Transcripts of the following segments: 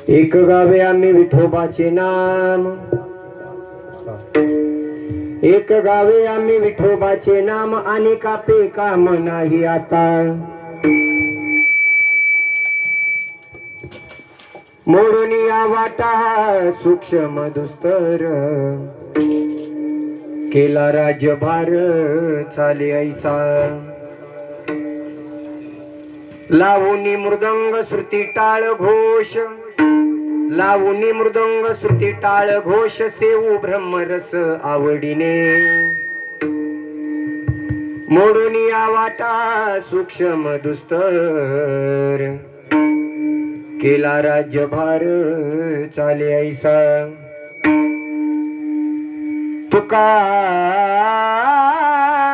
एक गावे आम्ही विठोबाचे नाम, एक गावे आम्ही विठोबाचे नाम, आणि कापे काम नाही आता. मोडून या वाटा सूक्ष्म दुस्तर, केला राज्यभार चाले ऐसा. लावूनी मृदंग श्रुती टाळ घोष, लावूनी मृदंग श्रुती टाळ घोष, सेवू ब्रह्मरस आवडीने. मोडून या वाटा सूक्ष्म दुस्तर, केला राज्यभार चाले ऐसा. तुका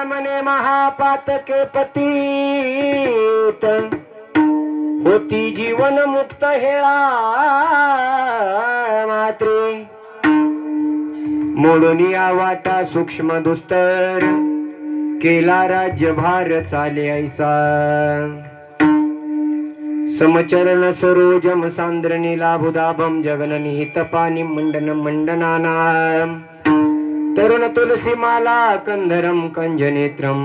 मने महापातके पतीत, होती जीवन मुक्त हेळा मात्रे. मोडून या वाटा सूक्ष्म दुस्तर, केला राज्यभार चाले ऐसा. समचरण सरोजम सांद्र नीलाभुदाभम जगननिहित पाणी मंडन मंडनानाम. तरुण तुलसी माला कंधरम कंजनेत्रम,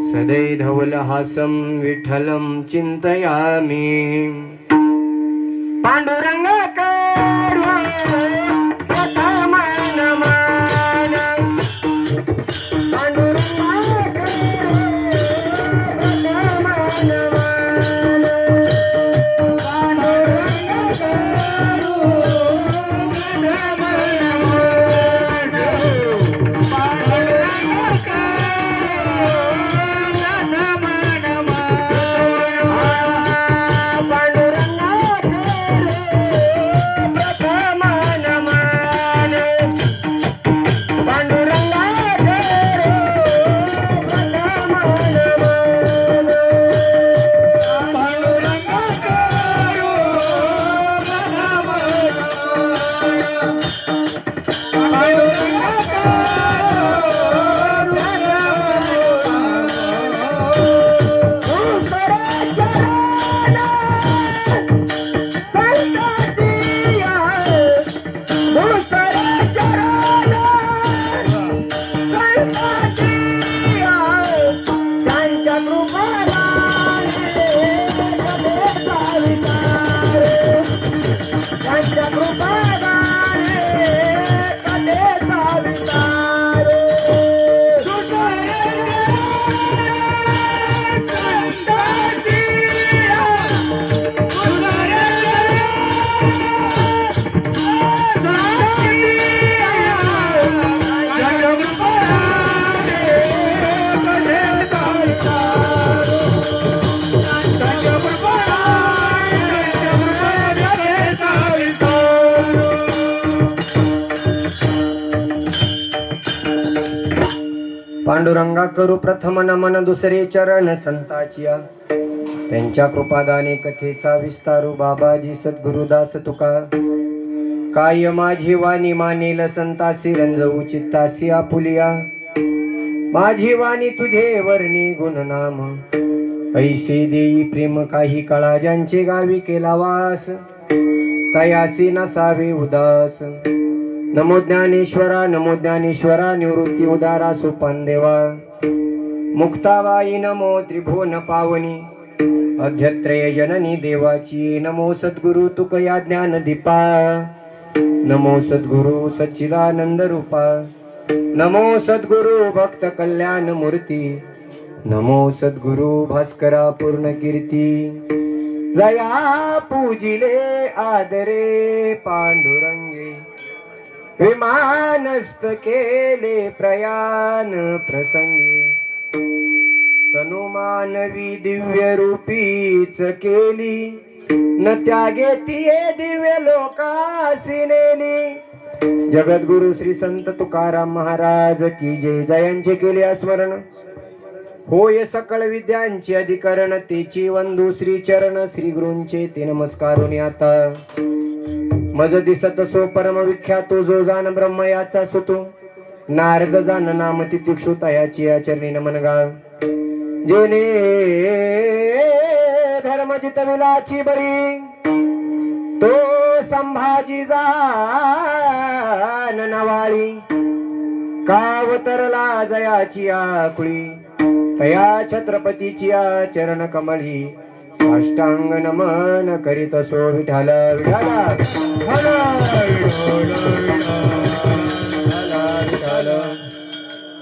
सदै धवलहासं विठ्ठलं चिंतयामि. पांडुरंग करू प्रथम नमन, पांडुरंग करू प्रथम नमन, पांडुरंग करू प्रथम नमन, पांडुरंग पांडुरंगा करू प्रथम नमन, दुसरे चरण संताचिया. त्यांच्या कृपादाने कथेचा विस्तारू, बाबाजी सद्गुरुदास तुका. काय माझी वाणी मानेल संतासी, रंजवू चित्तासी आपुलिया. माझी वाणी तुझे वर्णी गुणनाम, ऐसे देई प्रेम काही काळा. ज्यांचे गावी केला वास, तयासी नसावे उदास. नमो ज्ञानेश्वरा, नमो ज्ञानेश्वरा, निवृत्ती उदारा सोपान देवा. मुक्ताबाई नमो त्रिभुवन पावनी, अध्यत्रय जननी देवाची. नमो सद्गुरु तुकया ज्ञान दीपा, नमो सद्गुरु सच्चिदानंद रूपा. नमो सद्गुरु भक्त कल्याण मूर्ती, नमो सद्गुरु भास्करा पूर्ण कीर्ती. जया पूजिले आदरे पांडुरंगे, विमानस्थ केले प्रयाण प्रसंगी. तनु मानवी दिव्य रूपीच केली, न त्यागे तिये दिव्य लोकासी नेली. जगद्गुरु श्री संत तुकाराम महाराज की जय. जयांचे केले स्मरण, होय सकळ विद्यांचे अधिकरण. तेची वंदू श्री चरण, श्री गुरूंचे ते नमस्कारुनी आता. मज दिसत सो परम विख्यातो, जो जान ब्रह्म याचा सुतो. नारद जान नाम तितिक्षु, तयाची आचरणी नमन गा. जेने धर्म जितविलाची बरी, तो माझी जान नवाळी कावतरला जयाची आकुळी तया छत्रपतीची चरण कमळी साष्टांग नमन करीत असो विठाल विठाला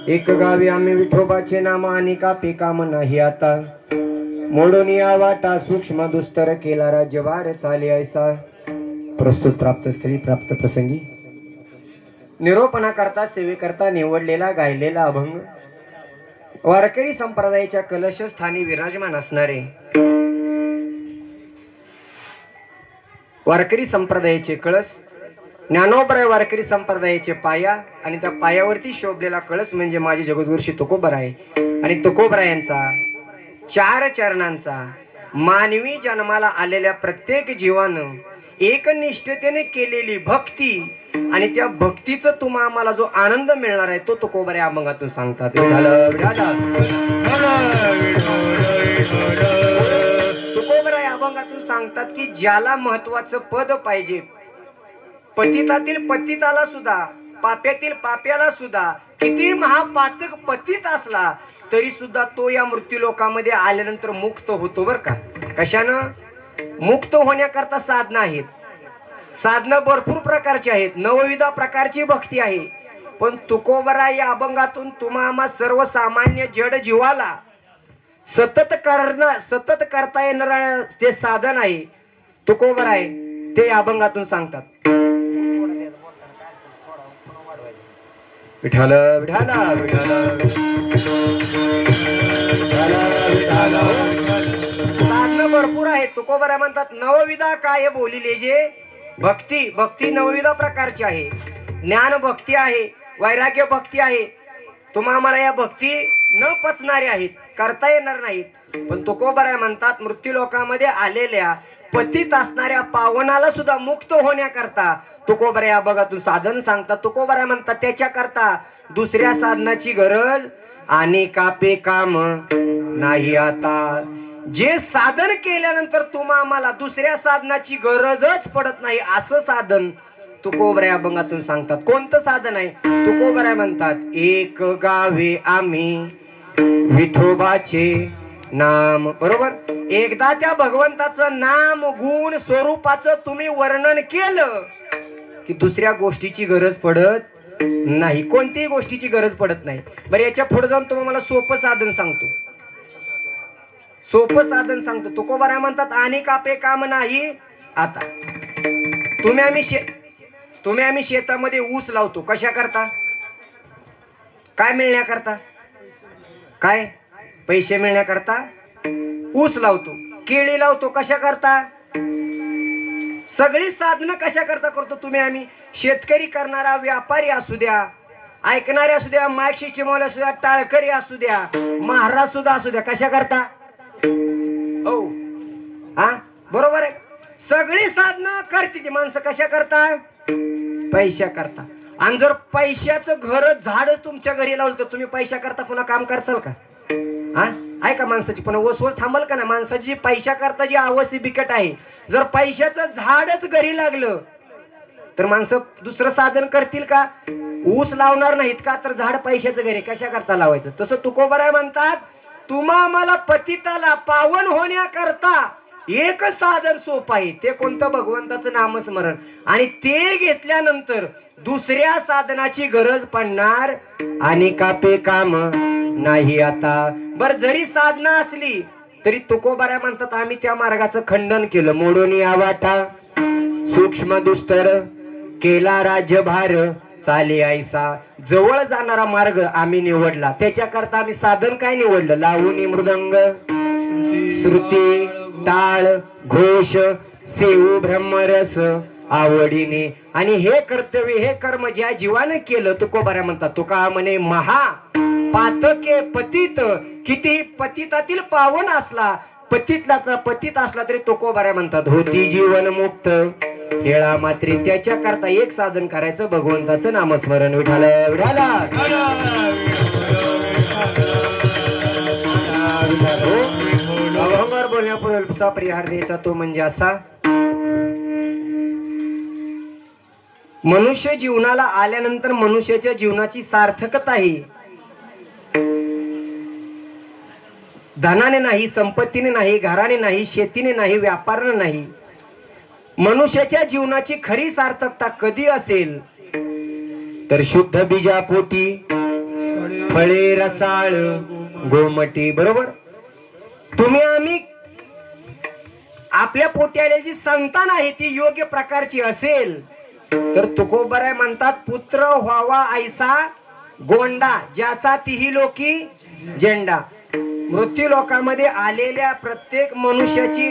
एक गावी आम्ही विठोबाचे नाम आणि कापी काम नाही आता मोडून या वाटा सूक्ष्म दुस्तर केला राज्यभार चाले ऐसा प्रस्तुत प्राप्त स्थळी प्राप्त प्रसंगी निरोपणा करता सेवेकरता निवडलेला गायलेला अभंग वारकरी संप्रदायाच्या कलश स्थानी विराजमान असणारे वारकरी संप्रदायाचे कळस ज्ञानोबराय वारकरी संप्रदायाचे पाया आणि त्या पायावरती शोभलेला कळस म्हणजे माझे जगद्गुरुशी तुकोबराय आणि तुकोबरायांचा 4 चरणांचा मानवी जन्माला आलेल्या प्रत्येक जीवानं एकनिष्ठतेने केलेली भक्ती आणि त्या भक्तीचं तुम्हा आम्हाला जो आनंद मिळणार आहे तो तुकोबराय अभंगातून सांगतात तुकोबराय अभंगातून सांगतात की ज्याला महत्वाचं पद पाहिजे पतितातील पतिताला सुद्धा पाप्यातील पाप्याला सुद्धा किती महापातक पतित असला तरी सुद्धा तो या मृत्यू लोकामध्ये आल्यानंतर मुक्त होतो बर का कशानं मुक्त होण्याकरता साधना आहेत साधना भरपूर प्रकारची आहेत नवविधा प्रकारची भक्ती आहे पण तुकोबराय या अभंगातून तुम्हा आम्हा सर्वसामान्य जड जीवाला सतत करता येणारं जे साधन आहे तुकोबराय ते अभंगातून सांगतात विठाल विठाल साधनं भरपूर आहेत तुकोबराय म्हणतात नवविधा काय बोलिले जे भक्ती भक्ती नवविधा प्रकारची आहे ज्ञान भक्ती आहे वैराग्य भक्ती आहे तुम्हा आम्हाला या भक्ती न पचणारे आहेत करता येणार नाहीत पण तुकोबराय म्हणतात मृत्यू लोकांमध्ये आलेल्या पतित असणाऱ्या पावनाला सुद्धा मुक्त होण्याकरता तुकोबराय अभंगातून साधन सांगतात तुकोबराय म्हणतात त्याच्याकरता दुसऱ्या साधनाची गरज आणि कापे काम नाही आता जे साधन केल्यानंतर तुम्हा आम्हाला दुसऱ्या साधनाची गरजच पडत नाही असं साधन तुकोबराय अभंगातून सांगतात कोणतं साधन आहे तुकोबराय म्हणतात एक गावे आम्ही विठोबाचे नाम बरोबर एकदा त्या भगवंताचं नाम गुण स्वरूपाचं तुम्ही वर्णन केलं की दुसऱ्या गोष्टीची गरज पडत नाही कोणतीही गोष्टीची गरज पडत नाही बरं याच्या पुढे जाऊन तुम्हाला मला सोपं साधन सांगतो तुकोबराय म्हणतात आणि कापे काम नाही आता तुम्ही आम्ही शेतामध्ये ऊस लावतो कशा करता काय मिळण्याकरता काय पैसे मिळण्याकरता ऊस लावतो केळी लावतो कशा करता सगळी साधनं कशा करता करतो तुम्ही आम्ही शेतकरी करणारा व्यापारी असू द्या ऐकणारे असू द्या मायशी चिमवले असू द्या टाळकरी असू द्या महाराज सुद्धा असू द्या कशा करता हो हा बरोबर आहे सगळी साधनं करते ती माणसं कशा करता पैशा करता आणि जर पैशाचं घर झाड तुमच्या घरी लावलं तर तुम्ही पैशा करता पुन्हा काम करचाल का हा आहे का माणसाची पण वसवस थांबल का ना माणसाची पैशा करता जी अवस्था बिकट आहे जर पैशाचं झाडच घरी लागलं तर माणसं दुसरं साधन करतील का ऊस लावणार नाहीत का तर झाड पैशाचं घरी कशा करता लावायचं तसं तुकोबराय म्हणतात तुम्हा आम्हाला पतिताला पावन होण्याकरता एक साधन सोप आहे ते कोणतं भगवंताचं नामस्मरण आणि ते घेतल्यानंतर दुसऱ्या साधनाची गरज पडणार आणि कापे काम नाही आता बर जरी साधना असली तरी तुकोबराय म्हणतात आम्ही त्या मार्गाचं खंडन केलं मोडून या वाटा सूक्ष्म दुस्तर केला राज्यभार चाले ऐसा जवळ जाणारा मार्ग आम्ही निवडला त्याच्याकरता आम्ही साधन काय निवडलं लावून मृदंग श्रुती टाळ घोष सेऊ ब्रह्मरस आवडीने आणि हे कर्तव्य हे कर्म ज्या जीवाने केलं तुकोबराय म्हणतात तुका म्हणे महा पातके पतित किती पतितातील पावन असला पतित असला तरी तुकोबराय म्हणतात होती जीवन मुक्त हेळा मात्री त्याच्या करता एक साधन करायचं भगवंताचं नामस्मरण विठाल विठाल अभंगावर बोलण्यापूर्वी परिहार द्यायचा तो म्हणजे असा मनुष्य जीवनाला आल्यानंतर मनुष्याच्या जीवनाची सार्थकता आहे धनाने नाही, संपत्तीने नाही, घराने नाही, शेतीने नाही, व्यापाराने नाही. मनुष्याच्या जीवनाची खरी सार्थकता कधी असेल तर शुद्ध बीजापोटी फळे रसाळ गोमटी. बरोबर. तुम्ही आम्ही आपल्या पोटी आलेली जी संतान आहे ती योग्य प्रकारची असेल तर तुकोबराय म्हणतात पुत्र व्हावा ऐसा गोंडा ज्याचा तिही लोकी झेंडा. मृत्यू लोकांमध्ये आलेल्या प्रत्येक मनुष्याची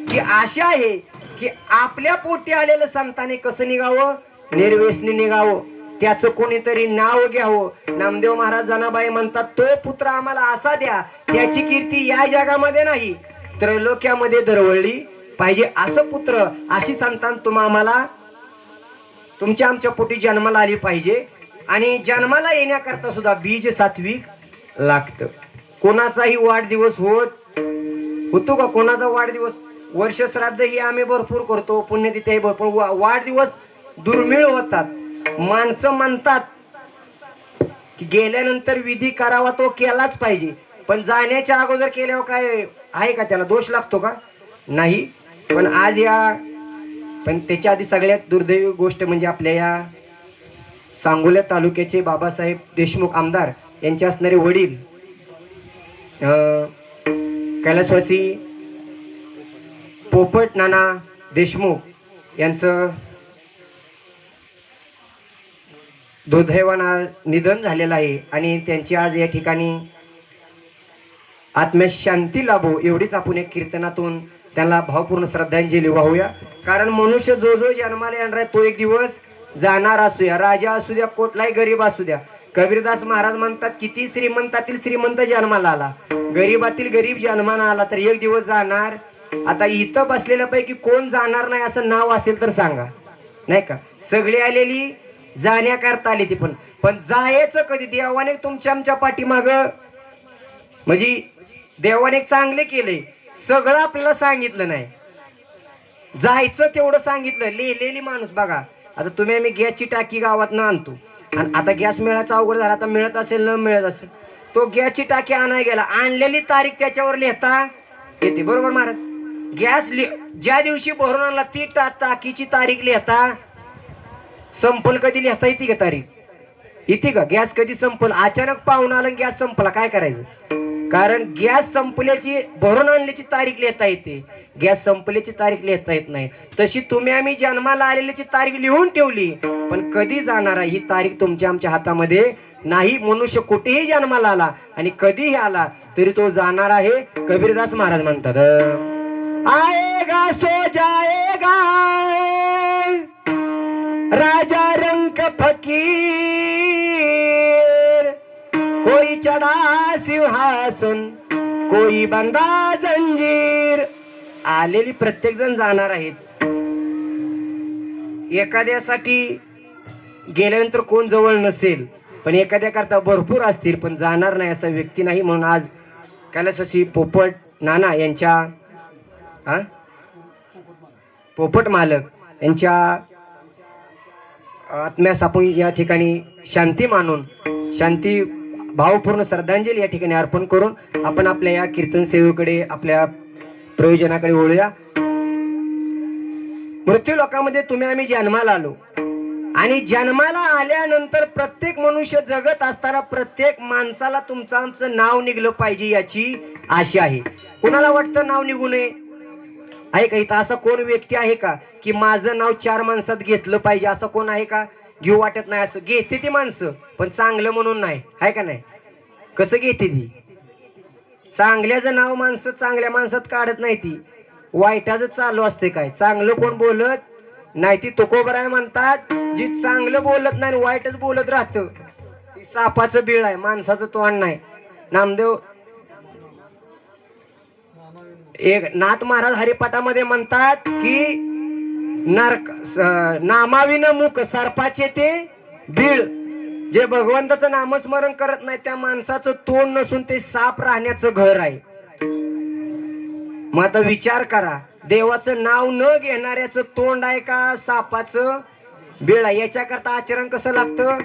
जी आशा आहे की आपल्या पोटी आलेलं संताने कसं निघावं, निर्व्यसनी निघावं, त्याचं कोणीतरी नाव घ्यावं. नामदेव महाराज जनाबाई म्हणतात तो पुत्र आम्हाला असा द्या त्याची कीर्ती या जगामध्ये नाही त्रैलोक्यामध्ये दरवळली पाहिजे. असं पुत्र अशी संतान आम्हाला तुमच्या आमच्या पोटी जन्माला आली पाहिजे. आणि जन्माला येण्याकरता सुद्धा बीज सात्विक लागतं. कोणाचाही वाढदिवस होतो का? कोणाचा वाढदिवस वर्ष श्राद्ध ही आम्ही भरपूर करतो, पुण्यतिथी भरपूर, वाढदिवस दुर्मिळ होतात. माणसं म्हणतात की गेल्यानंतर विधी करावा तो केलाच पाहिजे, पण जाण्याच्या अगोदर केल्यावर काय आहे का त्याला दोष लागतो का? नाही. पण आज पण त्याच्या आधी सगळ्यात दुर्दैवी गोष्ट म्हणजे आपल्या या सांगोला तालुक्याचे बाबासाहेब देशमुख आमदार यांचे असणारे वडील कैलासवासी पोपट नाना देशमुख यांचं दुर्दैवानं निधन झालेलं आहे. आणि त्यांची आज या ठिकाणी आत्म्यास शांती लाभो एवढीच आपण एक कीर्तनातून त्यांना भावपूर्ण श्रद्धांजली वाहूया. कारण मनुष्य जो जो जन्माला येणार आहे तो एक दिवस जाणार असूया, राजा असू द्या, कुठलाही गरीब असू द्या. कबीरदास महाराज म्हणतात किती श्रीमंतातील श्रीमंत जन्माला आला, गरीबातील गरीब जन्माला आला तर एक दिवस जाणार. आता इथं बसलेल्यापैकी कोण जाणार नाही असं नाव असेल तर सांगा, नाही का? सगळी आलेली जाण्याकरता आली ती, पण जायचं कधी? देवाने तुमच्या आमच्या पाठीमाग म्हणजे देवाने चांगले केले, सगळं आपल्याला सांगितलं नाही, जायचं तेवढं सांगितलं. लिहिलेली माणूस बघा. आता तुम्ही आम्ही गॅसची टाकी गावात न आणतो आणि आता गॅस मिळायचा अवघड झाला, आता मिळत असेल न मिळत असेल, तो गॅसची टाकी आणाय गेला, आणलेली तारीख त्याच्यावर लिहिता येते. बरोबर महाराज? गॅस ज्या दिवशी भरून आणला ती टाकीची तारीख लिहिता संपल कधी लिहिता येते का? तारीख येते का? गॅस कधी संपल? अचानक पाहून आलं गॅस संपला, काय करायचं? कारण गॅस संपल्याची भरून आणल्याची तारीख लिहिता येते, गॅस संपल्याची तारीख लिहिता येत नाही. तशी तुम्ही आम्ही जन्माला आलेल्याची तारीख लिहून ठेवली, पण कधी जाणार आहे ही तारीख तुमच्या आमच्या हातामध्ये नाही. मनुष्य कुठेही जन्माला आला आणि कधीही आला तरी तो जाणार आहे. कबीरदास महाराज म्हणतात आएगा सो जाएगा राजा रंक फकीर, कोई चढ़ा सिंहासन कोई बंदा जंजीर. आलेली प्रत्येक जण जाणार आहेत. एखाद्यासाठी गेल्यानंतर कोण जवळ नसेल, पण एखाद्या करता भरपूर असतील, पण जाणार नाही असा व्यक्ती नाही. म्हणून आज कैलासवासी पोपट नाना यांच्या पोपट मालक यांच्या आत्म्यास आपण या ठिकाणी शांती मानून शांती भावपूर्ण श्रद्धांजली या ठिकाणी अर्पण करून आपण आपल्या या कीर्तन सेवेकडे आपल्या प्रयोजनाकडे वळूया. मृत्यू लोकांमध्ये तुम्ही आम्ही जन्माला आलो आणि जन्माला आल्यानंतर प्रत्येक मनुष्य जगत असताना प्रत्येक माणसाला तुमचं आमचं नाव निघलं पाहिजे याची आशा आहे. कुणाला वाटतं नाव निघू नये? आहे का इथं असा कोण व्यक्ती आहे का की माझं नाव 4 माणसात घेतलं पाहिजे असं कोण आहे का? घेऊ वाटत नाही. असं घेते ती माणसं, पण चांगलं म्हणून नाही. आहे का नाही? कसं घेते ती? चांगल्याचं नाव माणसं चांगल्या माणसात काढत नाही, ती वाईटाचं चालू असते. काय चांगलं कोण बोलत नाही, ती तुकोबराय म्हणतात जी चांगलं बोलत नाही वाईटच बोलत राहतं ती सापाचं बिळ आहे, माणसाचं तोंड नाही. नामदेव एक नाथ महाराज हरिपाठामध्ये म्हणतात की नरक नामाविन मुख सर्पाचे ते बीळ. जे भगवंताचं नामस्मरण करत नाही त्या माणसाचं तोंड नसून ते साप राहण्याचं घर आहे. मग आता विचार करा, देवाचं नाव न घेणाऱ्याचं तोंड आहे का सापाचं बेळा. याच्याकरता आचरण कसं लागतं?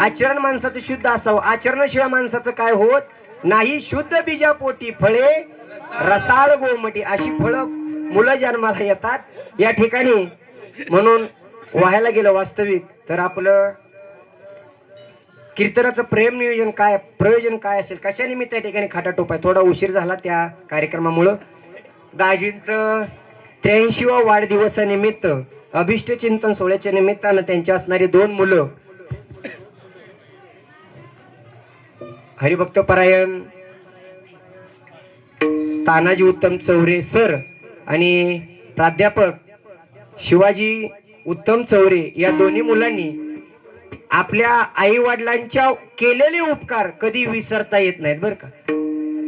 आचरण माणसाचं शुद्ध असावं. आचरणाशिवाय माणसाचं काय होत नाही. शुद्ध बीजापोटी फळे रसाळ गोमटी, अशी फळं मुलं जन्माला येतात या ठिकाणी. म्हणून व्हायला गेलं वास्तविक तर आपलं कीर्तनाचं प्रेम नियोजन काय, प्रयोजन काय असेल, कशा निमित्त त्या ठिकाणी खाटाटोप आहे. थोडा उशीर झाला त्या कार्यक्रमामुळं. दाजींचं 83वा वाढदिवसानिमित्त अभिष्ट चिंतन सोहळ्याच्या निमित्तानं त्यांची असणारी 2 मुलं हरिभक्त परायण तानाजी उत्तम चौरे सर आणि प्राध्यापक शिवाजी उत्तम चौरे या दोन्ही मुलांनी आपल्या आई वडिलांच्या केलेले उपकार कधी विसरता येत नाहीत बरं का.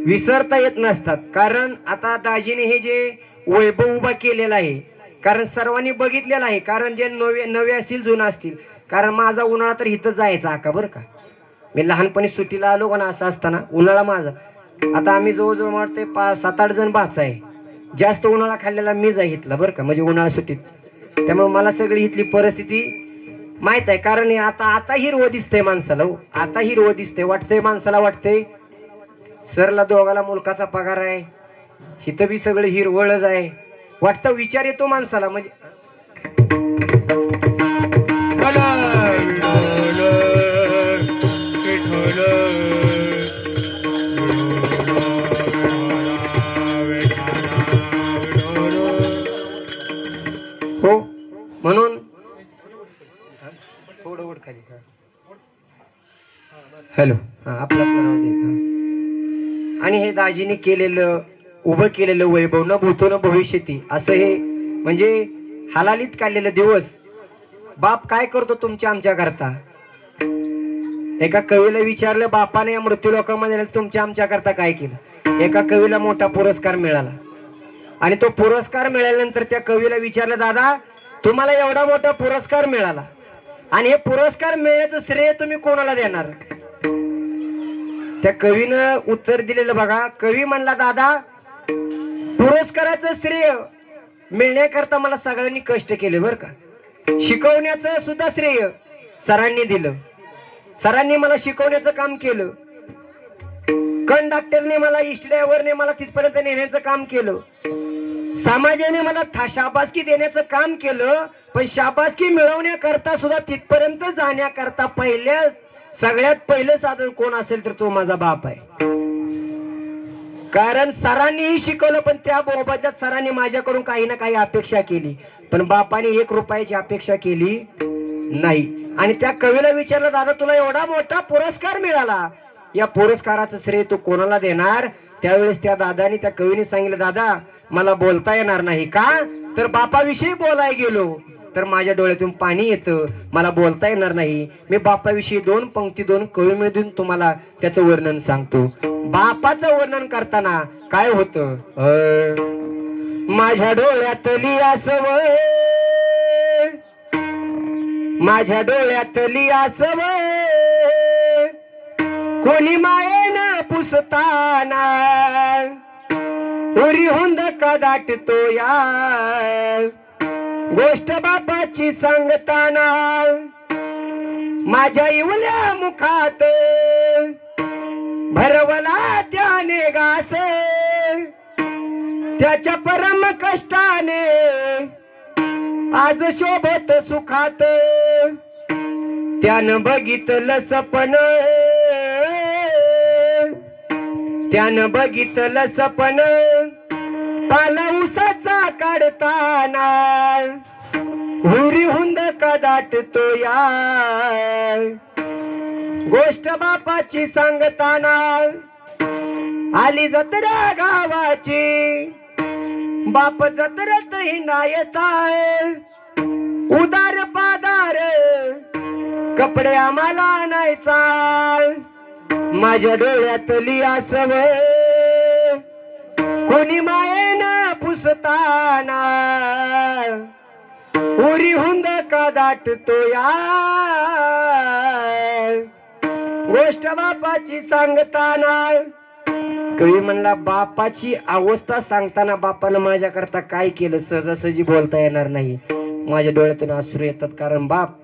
विसरता येत नसतात. कारण आता दाजीने हे जे वैभव उभा केलेला आहे, कारण सर्वांनी बघितलेलं आहे. कारण जे नवे असतील जुना असतील, कारण माझा उन्हाळा तर इथं जायचा आका बरं का. मी लहानपणी सुट्टीला आलो का ना, असं असताना उन्हाळा माझा. आता आम्ही जवळजवळ वाटते 7-8 जण भाचा आहे. जास्त उन्हाळा खाल्लेला मीच आहे इथला बरं का, म्हणजे उन्हाळा सुट्टीत. त्यामुळे मला सगळी इथली परिस्थिती माहित आहे. कारण आता हिरवं दिसतंय माणसाला. आता हिरवं दिसतंय, वाटतंय माणसाला, वाटतंय सरला दोघाला मुलकाचा पगार आहे, इथं बी सगळं हिरवळच आहे वाटतं. विचार येतो माणसाला. म्हणजे हो, म्हणून थोडं वर खाली. हॅलो, आपलं नाव दे. आणि हे दाजीने केलेलं उभं केलेलं वैभव न भूतो न भविष्यती असं हे म्हणजे हालालीत काढलेलं दिवस. बाप काय करतो तुमच्या आमच्या करता? एका कवीला विचारलं, बापाने या मृत्यू लोकांमध्ये तुमच्या आमच्या करता काय केलं? एका कवीला मोठा पुरस्कार मिळाला आणि तो पुरस्कार मिळाल्यानंतर त्या कवीला विचारलं, दादा तुम्हाला एवढा मोठा पुरस्कार मिळाला आणि हे पुरस्कार मिळण्याचं श्रेय तुम्ही कोणाला देणार? त्या कवीनं उत्तर दिलेलं बघा. कवी म्हणला, दादा पुरस्काराचं श्रेय मिळण्याकरता मला सगळ्यांनी कष्ट केले बरं का. शिकवण्याचं सुद्धा श्रेय सरांनी दिलं. सरांनी मला शिकवण्याचं काम केलं. कंडक्टरने मला इस्टड्रायव्हरने मला तिथपर्यंत नेण्याचं काम केलं. समाजाने मला शाबासकी देण्याचं काम केलं. पण शाबासकी मिळवण्याकरता सुद्धा तिथपर्यंत जाण्याकरता सगळ्यात पहिलं साधन कोण असेल तर तो माझा बाप आहे. कारण सरांनीही शिकवलं, पण त्या मोबदल्यात सरांनी माझ्याकडून काही ना काही अपेक्षा केली, पण बापाने 1 रुपयाची अपेक्षा केली नाही. आणि त्या कवीला विचारलं, दादा तुला एवढा मोठा पुरस्कार मिळाला, या पुरस्काराचं श्रेय तू कोणाला देणार? त्यावेळेस त्या दादानी त्या कवीने सांगितलं, दादा मला बोलता येणार नाही. का तर बापाविषयी बोलाय गेलो तर माझ्या डोळ्यातून पाणी येतं, मला बोलता येणार नाही. मी बापाविषयी 2 पंक्ती 2 कविमधून तुम्हाला त्याचं वर्णन सांगतो. बापाचं वर्णन करताना काय होतं? माझ्या डोळ्यातली आसवय, माझ्या डोळ्यातली आसवय कोणी मायेनं पुसताना उरी हुंद का दाटतो या गोष्ट बापाची सांगताना माझ्या इवल्या मुखात भरवला त्याने घास त्याच्या परम कष्टाने आज शोभत सुखात त्यानं बघितलं सपन, त्यानं बघितलं सपन पालऊसाचा काढताना हुरी हुंद का दाटतो या गोष्ट बापाची सांगताना आली जत्रा गावाची बाप जत्रत हिंडायचा उदार पादार कपडे आम्हाला आणायचा माझ्या डोळ्यातली आसवय कोणी मायेनं पुसताना उरी हुंद का दाटतो या गोष्ट बापाची सांगताना. कवी म्हणला, बापाची अवस्था सांगताना बापानं माझ्या करता काय केलं सहजासहजी बोलता येणार नाही. माझ्या डोळ्यातून अश्रू येतात. कारण बाप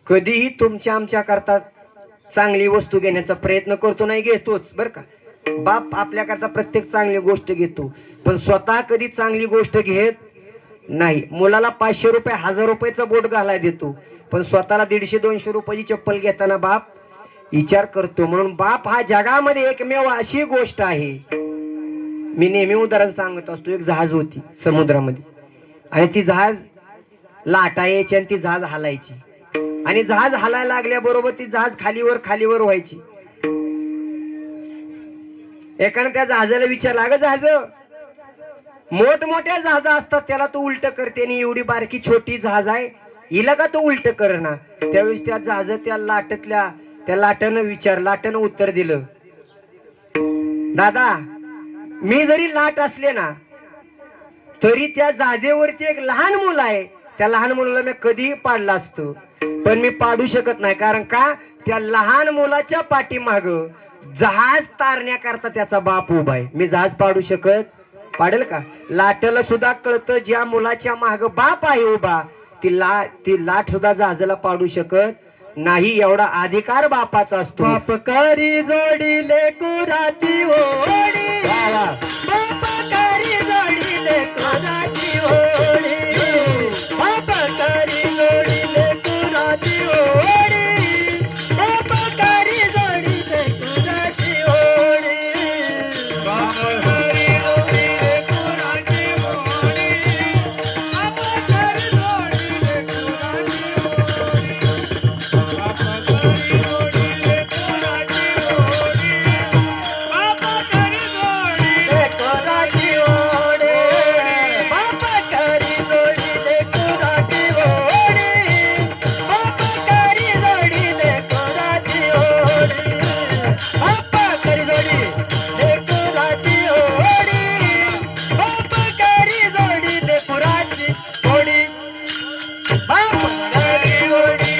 कधीही तुमच्या आमच्या करता चांगली वस्तू घेण्याचा प्रयत्न करतो, नाही घेतोच बर का. बाप आपल्या करता प्रत्येक चांगली गोष्ट घेतो, पण स्वतः कधी चांगली गोष्ट घेत नाही. मुलाला 500 रुपये 1000 रुपयाचा बोट घालाय देतो, पण स्वतःला 150-200 रुपयाची चप्पल घेताना बाप विचार करतो. म्हणून बाप हा जगामध्ये एकमेव अशी गोष्ट आहे. मी नेहमी उदाहरण सांगत असतो. एक जहाज होती समुद्रामध्ये, आणि ती जहाज लाटा यायची आणि ती जहाज हलायची, आणि जहाज हलायला लागल्याबरोबर ती जहाज खालीवर खालीवर व्हायची. एकाने त्या जहाजाला विचारलं, अगं जहाज, मोठमोठ्या जहाज असतात त्याला तू उलट करते, आणि एवढी बारकी छोटी जहाज आहे हिला का तू उलट करणार? त्यावेळेस त्या जहाज त्या लाटानं उत्तर दिलं, दादा मी जरी लाट असले ना तरी त्या जहाजेवरती एक लहान मुलं आहे, त्या लहान मुलाला मी कधीही पाडलं असतं, पण मी पाडू शकत नाही. कारण का, त्या लहान मुलाच्या पाठीमाग जहाज तारण्याकरता त्याचा बाप उभा आहे. मी जहाज पाडू शकत पाडेल का? लाटेला सुद्धा कळतं ज्या मुलाच्या माग बाप आहे उभा, ती लाट सुद्धा जहाजाला पाडू शकत नाही. एवढा अधिकार बापाचा असतो. बाप करी जोडी लेकुराची ओढी, बाप करी जोडी लेकुराची ओढी, बाप करी जोडी लेकुराची ओढी, बाप करी जोडी लेकुराची ओढी, बाप करी जोडी लेकुराची ओढी, बाप करी जोडी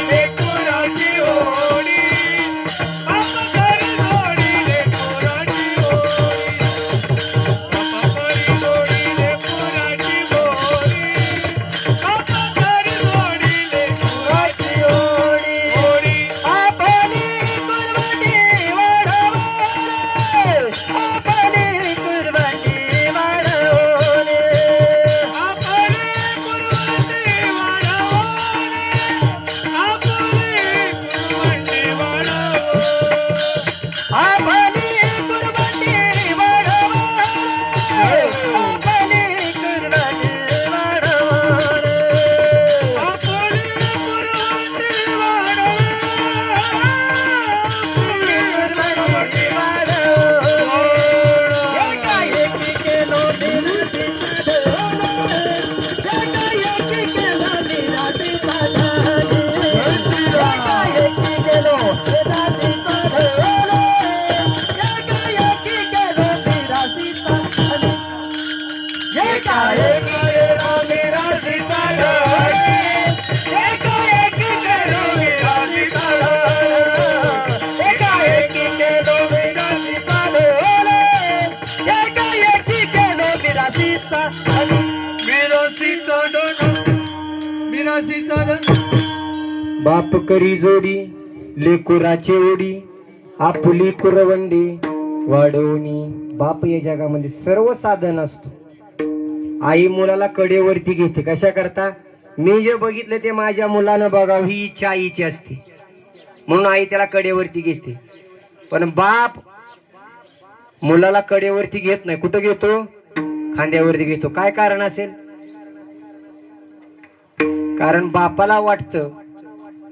लेकुराची बाप करी जोडी लेकुराची ओढी, आपुली कुरवंडी वाढवणी. बाप या जगामध्ये सर्व साधन असतो. आई मुलाला कडेवरती घेते, कशा करता? मी जे बघितलं ते माझ्या मुलानं बघावं ही इच्छा आईची असते, म्हणून आई त्याला कडेवरती घेते. पण बाप मुलाला कडेवरती घेत नाही. कुठं घेतो? खांद्यावरती घेतो. काय कारण असेल? कारण बापाला वाटतं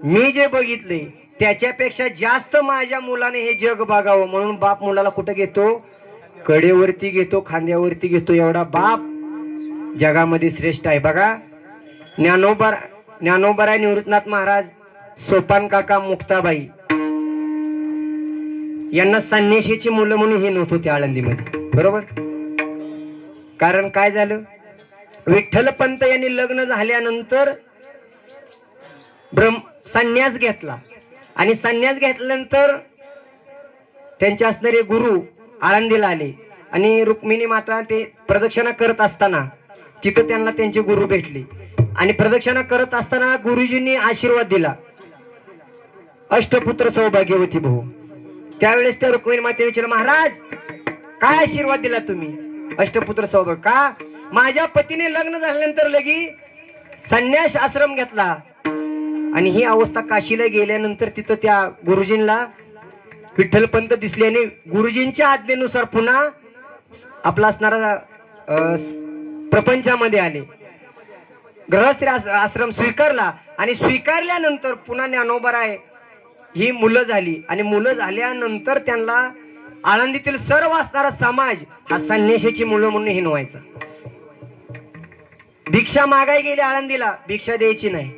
मी जे बघितले त्याच्यापेक्षा जास्त माझ्या मुलाने हे जग बघावं, म्हणून बाप मुलाला कुठं घेतो? कडेवरती घेतो, खांद्यावरती घेतो. एवढा बाप जगामध्ये श्रेष्ठ आहे. बघा, ज्ञानोबराय निवृत्तनाथ महाराज, सोपान काका, मुक्ताबाई यांना संन्याशीची मुलं म्हणून हे नव्हतं त्या आळंदीमध्ये, बरोबर? कारण काय झालं? विठ्ठलपंत यांनी लग्न झाल्यानंतर संन्यास घेतला, आणि संन्यास घेतल्यानंतर त्यांचे असणारे गुरु आळंदीला आले, आणि रुक्मिणी माता ते प्रदक्षिणा करत असताना तिथं त्यांना त्यांचे गुरु भेटले आणि प्रदक्षिणा करत असताना गुरुजींनी आशीर्वाद दिला, अष्टपुत्र सौभाग्यवती भाऊ. त्यावेळेस त्या रुक्मिणी माते विचारलं, महाराज काय आशीर्वाद दिला तुम्ही? अष्टपुत्र सौभाग्य का? माझ्या पतीने लग्न झाल्यानंतर लगी संन्यास आश्रम घेतला आणि ही अवस्था काशीला गेल्यानंतर तिथं त्या गुरुजींना विठ्ठलपंत दिसल्याने गुरुजींच्या आज्ञेनुसार पुन्हा आपला असणारा प्रपंचामध्ये आले. गृहस्थ आश्रम स्वीकारला आणि स्वीकारल्यानंतर पुन्हा ज्ञानोबराय ही मुलं झाली आणि मुलं झाल्यानंतर त्यांना आळंदीतील सर्व असणारा समाज हा संन्याशाची मुलं म्हणून हिनवायचा. भिक्षा मागाय गेले आळंदीला, भिक्षा द्यायची नाही.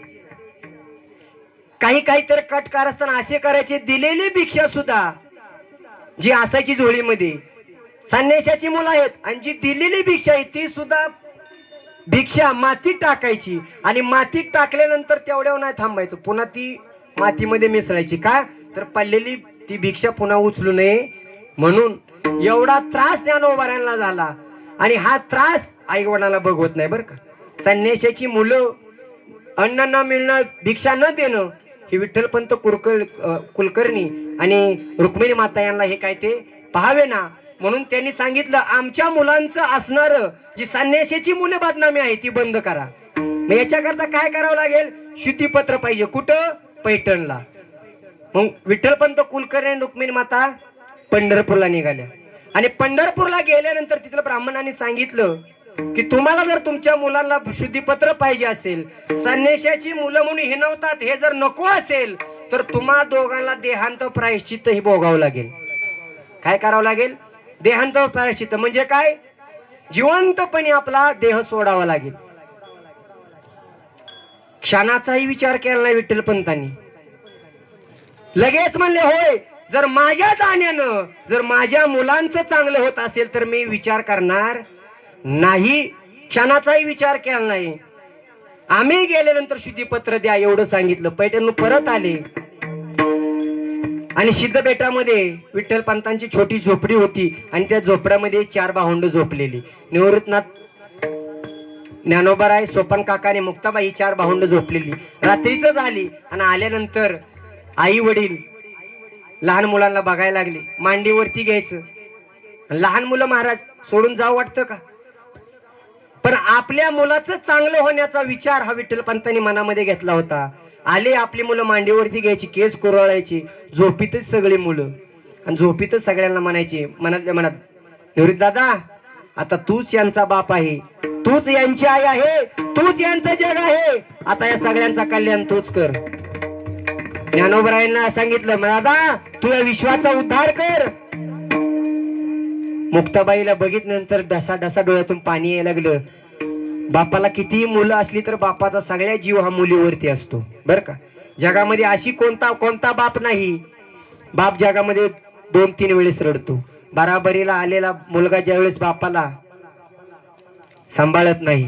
काही तर कटकार असताना असे करायचे, दिलेली भिक्षा सुद्धा जी असायची झोळीमध्ये, संन्याशाची मुलं आहेत आणि जी दिलेली भिक्षा आहे ती सुद्धा भिक्षा मातीत टाकायची आणि मातीत टाकल्यानंतर तेवढ्यावर नाही थांबायचं, पुन्हा ती मातीमध्ये मिसळायची. का तर पडलेली ती भिक्षा पुन्हा उचलू नये म्हणून. एवढा त्रास ज्ञानोबारांना झाला आणि हा त्रास आई वडिलांना बघवत नाही बरं का. संन्याशाची मुलं अन्न न मिळणं, भिक्षा न देणं, हे विठ्ठलपंत कुलकर्णी आणि रुक्मिणी माता यांना हे काय ते पाहावे ना, म्हणून त्यांनी सांगितलं आमच्या मुलांचं असणार जी संन्याशाची मुलं बदनामी आहे ती बंद करा. मग याच्याकरता काय करावं लागेल? शुद्धीपत्र पाहिजे. कुठं? पैठणला. मग विठ्ठलपंत कुलकर्णी आणि रुक्मिणी माता पंढरपूरला निघाल्या आणि पंढरपूरला गेल्यानंतर तिथल्या ब्राह्मणांनी सांगितलं की तुम्हाला जर तुमच्या मुलांना शुद्धीपत्र पाहिजे असेल, संन्याशाची मुलं म्हणून हिनवतात हे जर नको असेल, तर तुम्हा दोघांना देहांत प्रायश्चित्त हे भोगावं लागेल. काय करावं लागेल? देहांत प्रायश्चित्त म्हणजे काय? जिवंतपणे आपला देह सोडावा लागेल. क्षणाचाही विचार केला नाही विठ्ठलपंतांनी. लगेच म्हणले होय, जर माझ्या जाण्यानं जर माझ्या मुलांचं चांगलं होत असेल तर मी विचार करणार नाही. क्षणाचाही विचार केला नाही. आम्ही गेल्यानंतर शुद्धीपत्र द्या एवढं सांगितलं. पैठणहून परत आले आणि सिद्धबेटामध्ये विठ्ठलपंतांची छोटी झोपडी होती आणि त्या झोपड्यामध्ये 4 भावंड झोपलेली. निवृत्तनाथ ज्ञानोबाराय, सोपान काका आणि मुक्ताबाई 4 भावंड झोपलेली. रात्रीच झाली आणि आल्यानंतर आई वडील लहान मुलांना बघायला लागले. मांडीवरती घ्यायचं. लहान मुलं महाराज सोडून जावं वाटतं का? पण आपल्या मुलाचं चांगलं होण्याचा विचार हा विठ्ठलपंतांनी मनामध्ये घेतला होता. आले आपली मुलं मांडीवरती घ्यायची, केस कुरळायची, झोपीतच सगळी मुलं आणि झोपीतच सगळ्यांना म्हणायचे मनातल्या मनात, निवृत्त दादा आता तूच यांचा बाप आहे, तूच यांची आई आहे, तूच यांचं जग आहे, आता या सगळ्यांचा कल्याण तूच कर. ज्ञानोबरायांना सांगितलं, दादा तू या विश्वाचा उद्धार कर. मुक्ताबाईला बघितल्यानंतर ढसा डोळ्यातून पाणी यायला लागलं. बापाला कितीही मुलं असली तर बापाचा सगळ्या जीव हा मुलीवरती असतो बर का. जगामध्ये अशी कोणता बाप नाही, बाप जगामध्ये 2-3 वेळेस रडतो. बराबरीला आलेला मुलगा ज्यावेळेस बापाला सांभाळत नाही,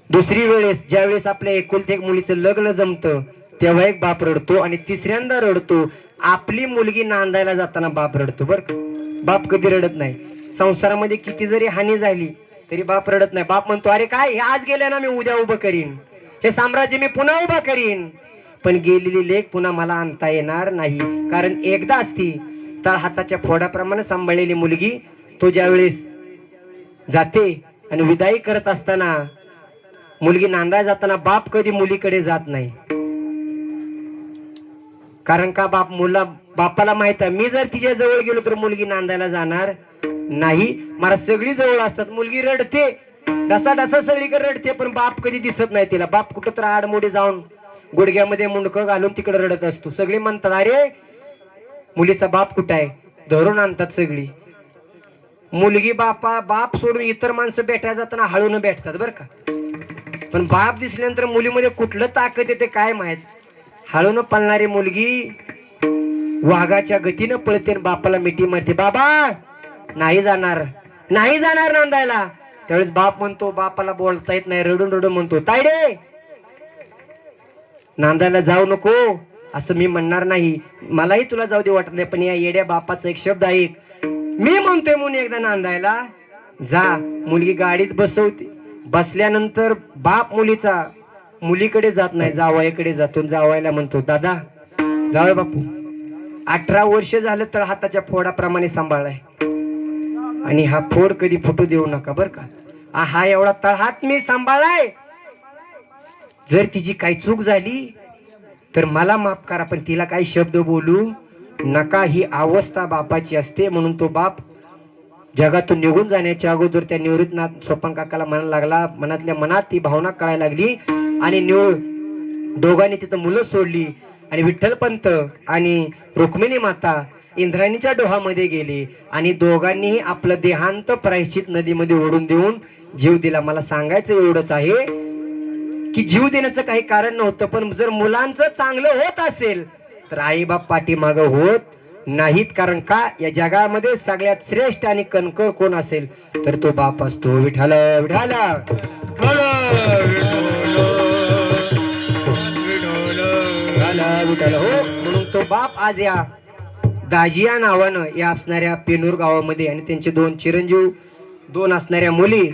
दुसरी वेळेस ज्यावेळेस आपल्या एकुलते एक मुलीचं लग्न जमतं तेव्हा एक बाप रडतो आणि तिसऱ्यांदा रडतो आपली मुलगी नांदायला जाताना बाप रडतो बर का. बाप कधी रडत नाही. संसारामध्ये किती जरी हानी झाली तरी बाप रडत नाही. बाप म्हणतो अरे काय हे आज गेले ना मी उद्या उभं करीन, हे साम्राज्य मी पुन्हा उभं करीन, पण गेलेली लेक पुन्हा मला आणता येणार नाही. कारण एकदा असती तळ हाताच्या फोडाप्रमाणे सांभाळलेली मुलगी तो ज्यावेळेस जाते आणि विदाई करत असताना मुलगी नांदाय जाताना बाप कधी मुलीकडे जात नाही. कारण का बापाला माहित आहे मी जर तिच्या जवळ गेलो तर मुलगी नांदायला जाणार नाही. मला सगळी जवळ असतात, मुलगी रडते डसा सगळीकडे रडते पण बाप कधी दिसत नाही तिला. बाप कुठं तर आडमोडी जाऊन गुडघ्यामध्ये मुंडकं घालून तिकडे रडत असतो. सगळी म्हणतात अरे मुलीचा बाप कुठं आहे, धरून आणतात सगळी. मुलगी बाप सोडून इतर माणसं भेटायला जाताना हळून भेटतात बर का. पण बाप दिसल्यानंतर मुलीमध्ये कुठलं ताकद येते काय माहित. हळून पळणारी मुलगी वाघाच्या गतीनं पळते बापाला मिठी मारते, बाबा नाही जाणार नांदायला. त्यावेळेस बाप म्हणतो, बापाला बोलता येत नाही, रडून म्हणतो तायडे नांदायला जाऊ नको असं मी म्हणणार नाही, मलाही तुला जाऊ दे वाटत नाही, पण या येड्या बापाचा एक शब्द ऐक, मी म्हणतोय म्हणून एकदा नांदायला जा मुलगी गाडीत बसवते. बसल्यानंतर बाप मुलीचा मुलीकडे जात नाही, जावयाकडे जातो. जावयाला म्हणतो, दादा जावय बापू 18 वर्ष झालं तर हाताच्या फोडाप्रमाणे सांभाळलाय आणि हा फोड कधी फुटू देऊ नका बर का. हा एवढा तळहात मी सांभाळलाय. जर तिची काही चूक झाली तर मला माफ करा, पण तिला काही शब्द बोलू नका. ही अवस्था बापाची असते. म्हणून तो बाप जगातून निघून जाण्याच्या अगोदर त्या निवृत्तनाथ सोपान काकाला म्हणायला लागला. मनातल्या मनात ती भावना कळायला लागली आणि दोघांनी तिथं मुलं सोडली आणि विठ्ठलपंत आणि रुक्मिणी माता इंद्रायणीच्या डोहामध्ये गेले आणि दोघांनीही आपलं देहांत प्रायश्चित नदीमध्ये ओढून देऊन जीव दिला. मला सांगायचं एवढंच आहे की जीव देण्याचं काही कारण नव्हतं, पण जर मुलांचं चांगलं होत असेल तर आई बाप पाठीमागं होत नाहीत. कारण का, या जगामध्ये सगळ्यात श्रेष्ठ आणि कणकर कोण असेल तर तो बाप असतो. विठाल विठाल विठाल हो. म्हणून तो बाप आज या दाजिया नावानं या असणाऱ्या पेनूर गावामध्ये आणि त्यांचे 2 चिरंजीव 2 असणाऱ्या मुली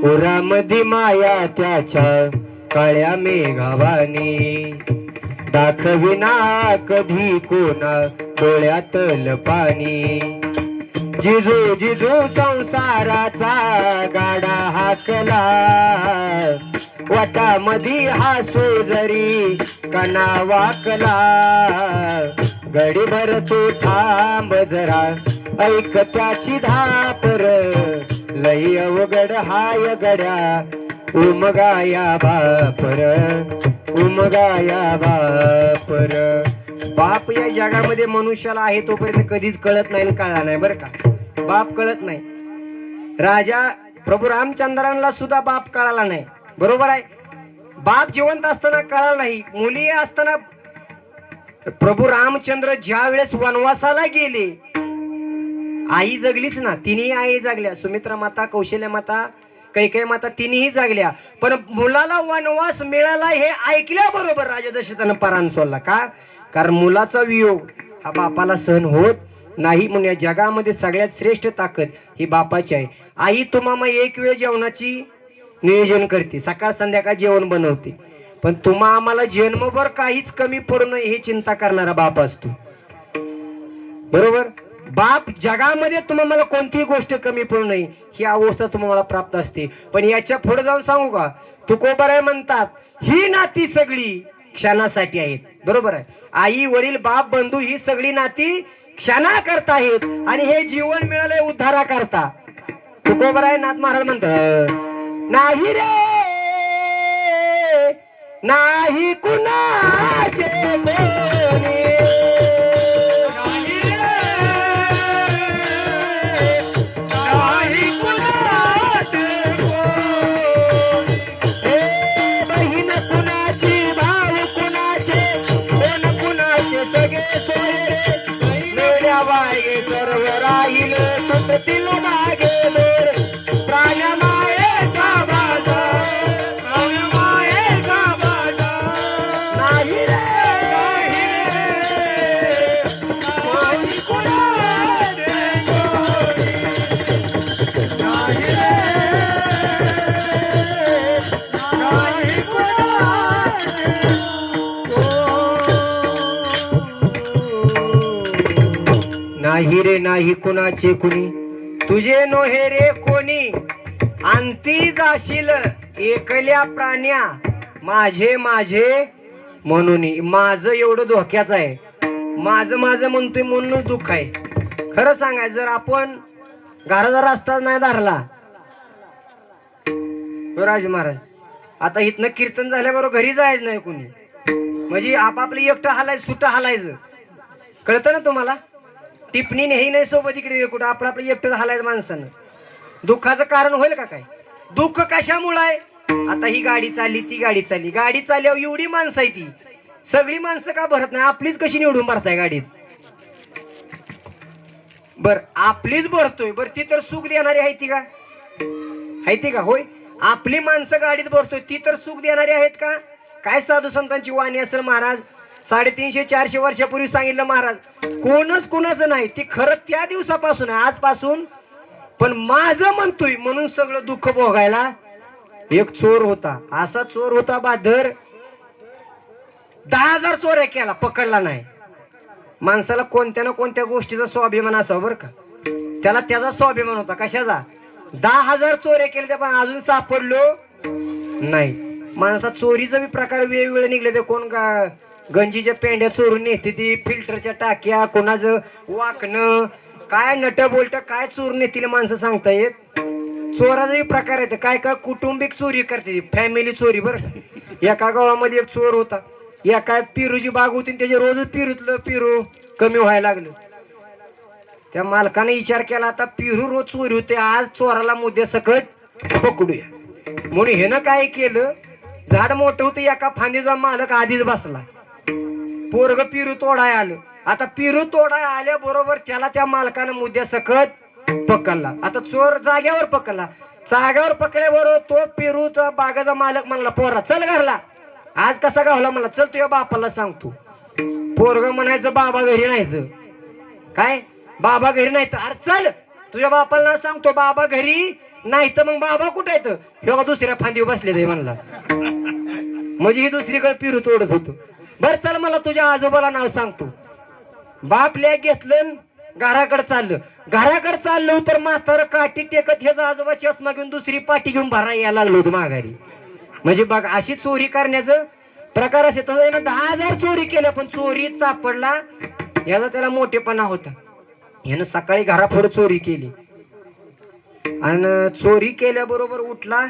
ओरामध्ये माया त्याच्या काळ्या मेघावानी दाखविना कधी कोणा डोळ्यातल पाणी. जिजू जिजू संसाराचा गाडा हाकला वाटामधी हसू जरी कणा वाकला. गडीभर तू थांब जरा ऐक त्याची धापर लई अवघड हाय गड्या उमगाया बापर उमगाया बापर. बाप या जगामध्ये मनुष्याला आहे तोपर्यंत कधीच कळत नाही, कळला नाही बरं का. बाप कळत नाही. राजा प्रभू रामचंद्रांना सुद्धा बाप कळाला नाही, बरोबर आहे. बाप जिवंत असताना कळाला नाही. मुली असताना प्रभू रामचंद्र ज्या वेळेस वनवासाला गेले आई जगलीच ना. तिन्ही आई जागल्या, सुमित्रा माता, कौशल्य माता, कैकेयी माता तिन्ही जागल्या. पण मुलाला वनवास मिळाला हे ऐकल्याबरोबर राजा दशरथानं परान सोडला. का? कारण मुलाचा वियोग हा बापाला सहन होत नाही. म्हणून या जगामध्ये सगळ्यात श्रेष्ठ ताकद ही बापाची आहे. आई तुम्हाला एक वेळ जेवणाची नियोजन करते, सकाळ संध्याकाळ जेवण बनवते, पण तुम्हा आम्हाला जन्मभर काहीच कमी पडू नये हे चिंता करणारा बाप असतो, बरोबर. बाप जगामध्ये तुम्हाला कोणतीही गोष्ट कमी पडू नये ही अवस्था तुम्हाला प्राप्त असते. पण याच्या पुढे जाऊन सांगू का, तुकोबाराय म्हणतात ही नाती सगळी क्षणासाठी आहेत, बरोबर आहे. आई वडील बाप बंधू ही सगळी नाती क्षणा करता आहेत आणि हे जीवन मिळालंय उद्धारा करता. तुकोबाराय नाथ महाराज म्हणतात नाही रे नाही कुणाचे कोणी नाही रे नाही कुणाचे कुणी तुझे नोहे रे कोणी अंती जाशील एकल्या प्राण्या माझे माझे म्हणून. माझं एवढं धोक्याचं आहे, माझं माझं म्हणतोय म्हणून दुःख आहे. खरं सांगायचं जर आपण घराचा रस्ता नाही धरला राज महाराज, आता इथनं कीर्तन झाल्याबरोबर घरी जायचं नाही कोणी, म्हणजे आपापलं एकटं हालायचं सुट्टा हालायचं. कळतं ना तुम्हाला. टिपणी नेही नाही सोबत इकडे कुठं आपलं आपलं एकटं हालायचं माणसानं. दुःखाचं कारण होईल का काय? दुःख कशामुळे आहे? आता ही गाडी चालली ती गाडी चालली, गाडी चालल्यावर एवढी माणसं आहे ती सगळी माणसं का भरत नाही? आपलीच कशी निवडून भरताय गाडीत? बर आपलीच भरतोय, बर ती तर सुख देणारी आहे ती का? आहे ती का? होय. आपली माणसं गाडीत भरतोय ती तर सुख देणारी आहेत का? काय साधू संतांची वाणी असेल महाराज. 350-400 वर्षापूर्वी सांगितलं महाराज, कोणच कोणाचं नाही. ती खरं त्या दिवसापासून आहे, आजपासून पण माझं म्हणतोय म्हणून सगळं दुःख भोगायला. एक चोर होता, असा चोर होता बादर, 10,000 चोऱ्या केला, पकडला नाही. माणसाला कोणत्या ना कोणत्या गोष्टीचा स्वाभिमान असावा बरं का. त्याला त्याचा स्वाभिमान होता. कशाचा? 10,000 चोऱ्या केल्या पण अजून सापडलो नाही. माणसा चोरीचा बी प्रकार वेगवेगळे निघले. ते कोण का गंजीच्या पेंड्या चोरून नेते, ती फिल्टरच्या टाक्या, कोणाचं वाकणं, काय नट बोलट काय चोरून नेतील माणसं सांगता येत. चोराचा प्रकार येते. काय काय कुटुंबिक चोरी करते, फॅमिली चोरी. बरं एका गावामध्ये एक चोर होता. एका पिरूची बाग होती, त्याचे रोजच पिरूतलं पिरू कमी व्हायला लागलं. त्या मालकाने विचार केला, आता पिरू रोज चोरी होते, आज चोराला मुद्दे सकट पकडूया. म्हणून हे ना काय केलं, झाड मोठं होतं, एका फांदीचा मालक आधीच बसला. पोरग पिरू तोडाय आलं. आता पिरू तोडाय आल्याबरोबर त्याला त्या मालकानं मुद्द्या सकट पकडला. आता चोर जाग्यावर पकडला. जाग्यावर पकडल्याबरोबर तो पेरूचा बागाचा मालक म्हणला, पोरा चल घरला. आज कसा गावला म्हणला, चल तुझ्या बापाला सांगतो. पोरग म्हणायचं बाबा घरी नाहीत. काय बाबा घरी नाहीत? अरे चल तुझ्या बापाला सांगतो बाबा घरी नाही तर मग बाबा कुठे येत? हे दुसऱ्या फांदीवर बसले ते म्हणला. म्हणजे ही दुसरीकडे पिरू तोडत होतो. बर चल मला तुझ्या आजोबाला नाव सांगतो. बाप लेक घेतलं, घराकडे चाललं. घराकडे चाललो तर म्हातारं काठी टेकत ह्याचा आजोबा चष्मा घेऊन दुसरी पाठी घेऊन भरा यायला लागलो होतो माघारी. म्हणजे बघ अशी चोरी करण्याचं प्रकार असे. तर 10,000 चोरी केल्या पण चोरीत सापडला याचा त्याला मोठेपणा होता. यानं सकाळी घरापुढे चोरी केली आणि चोरी केल्याबरोबर उठला.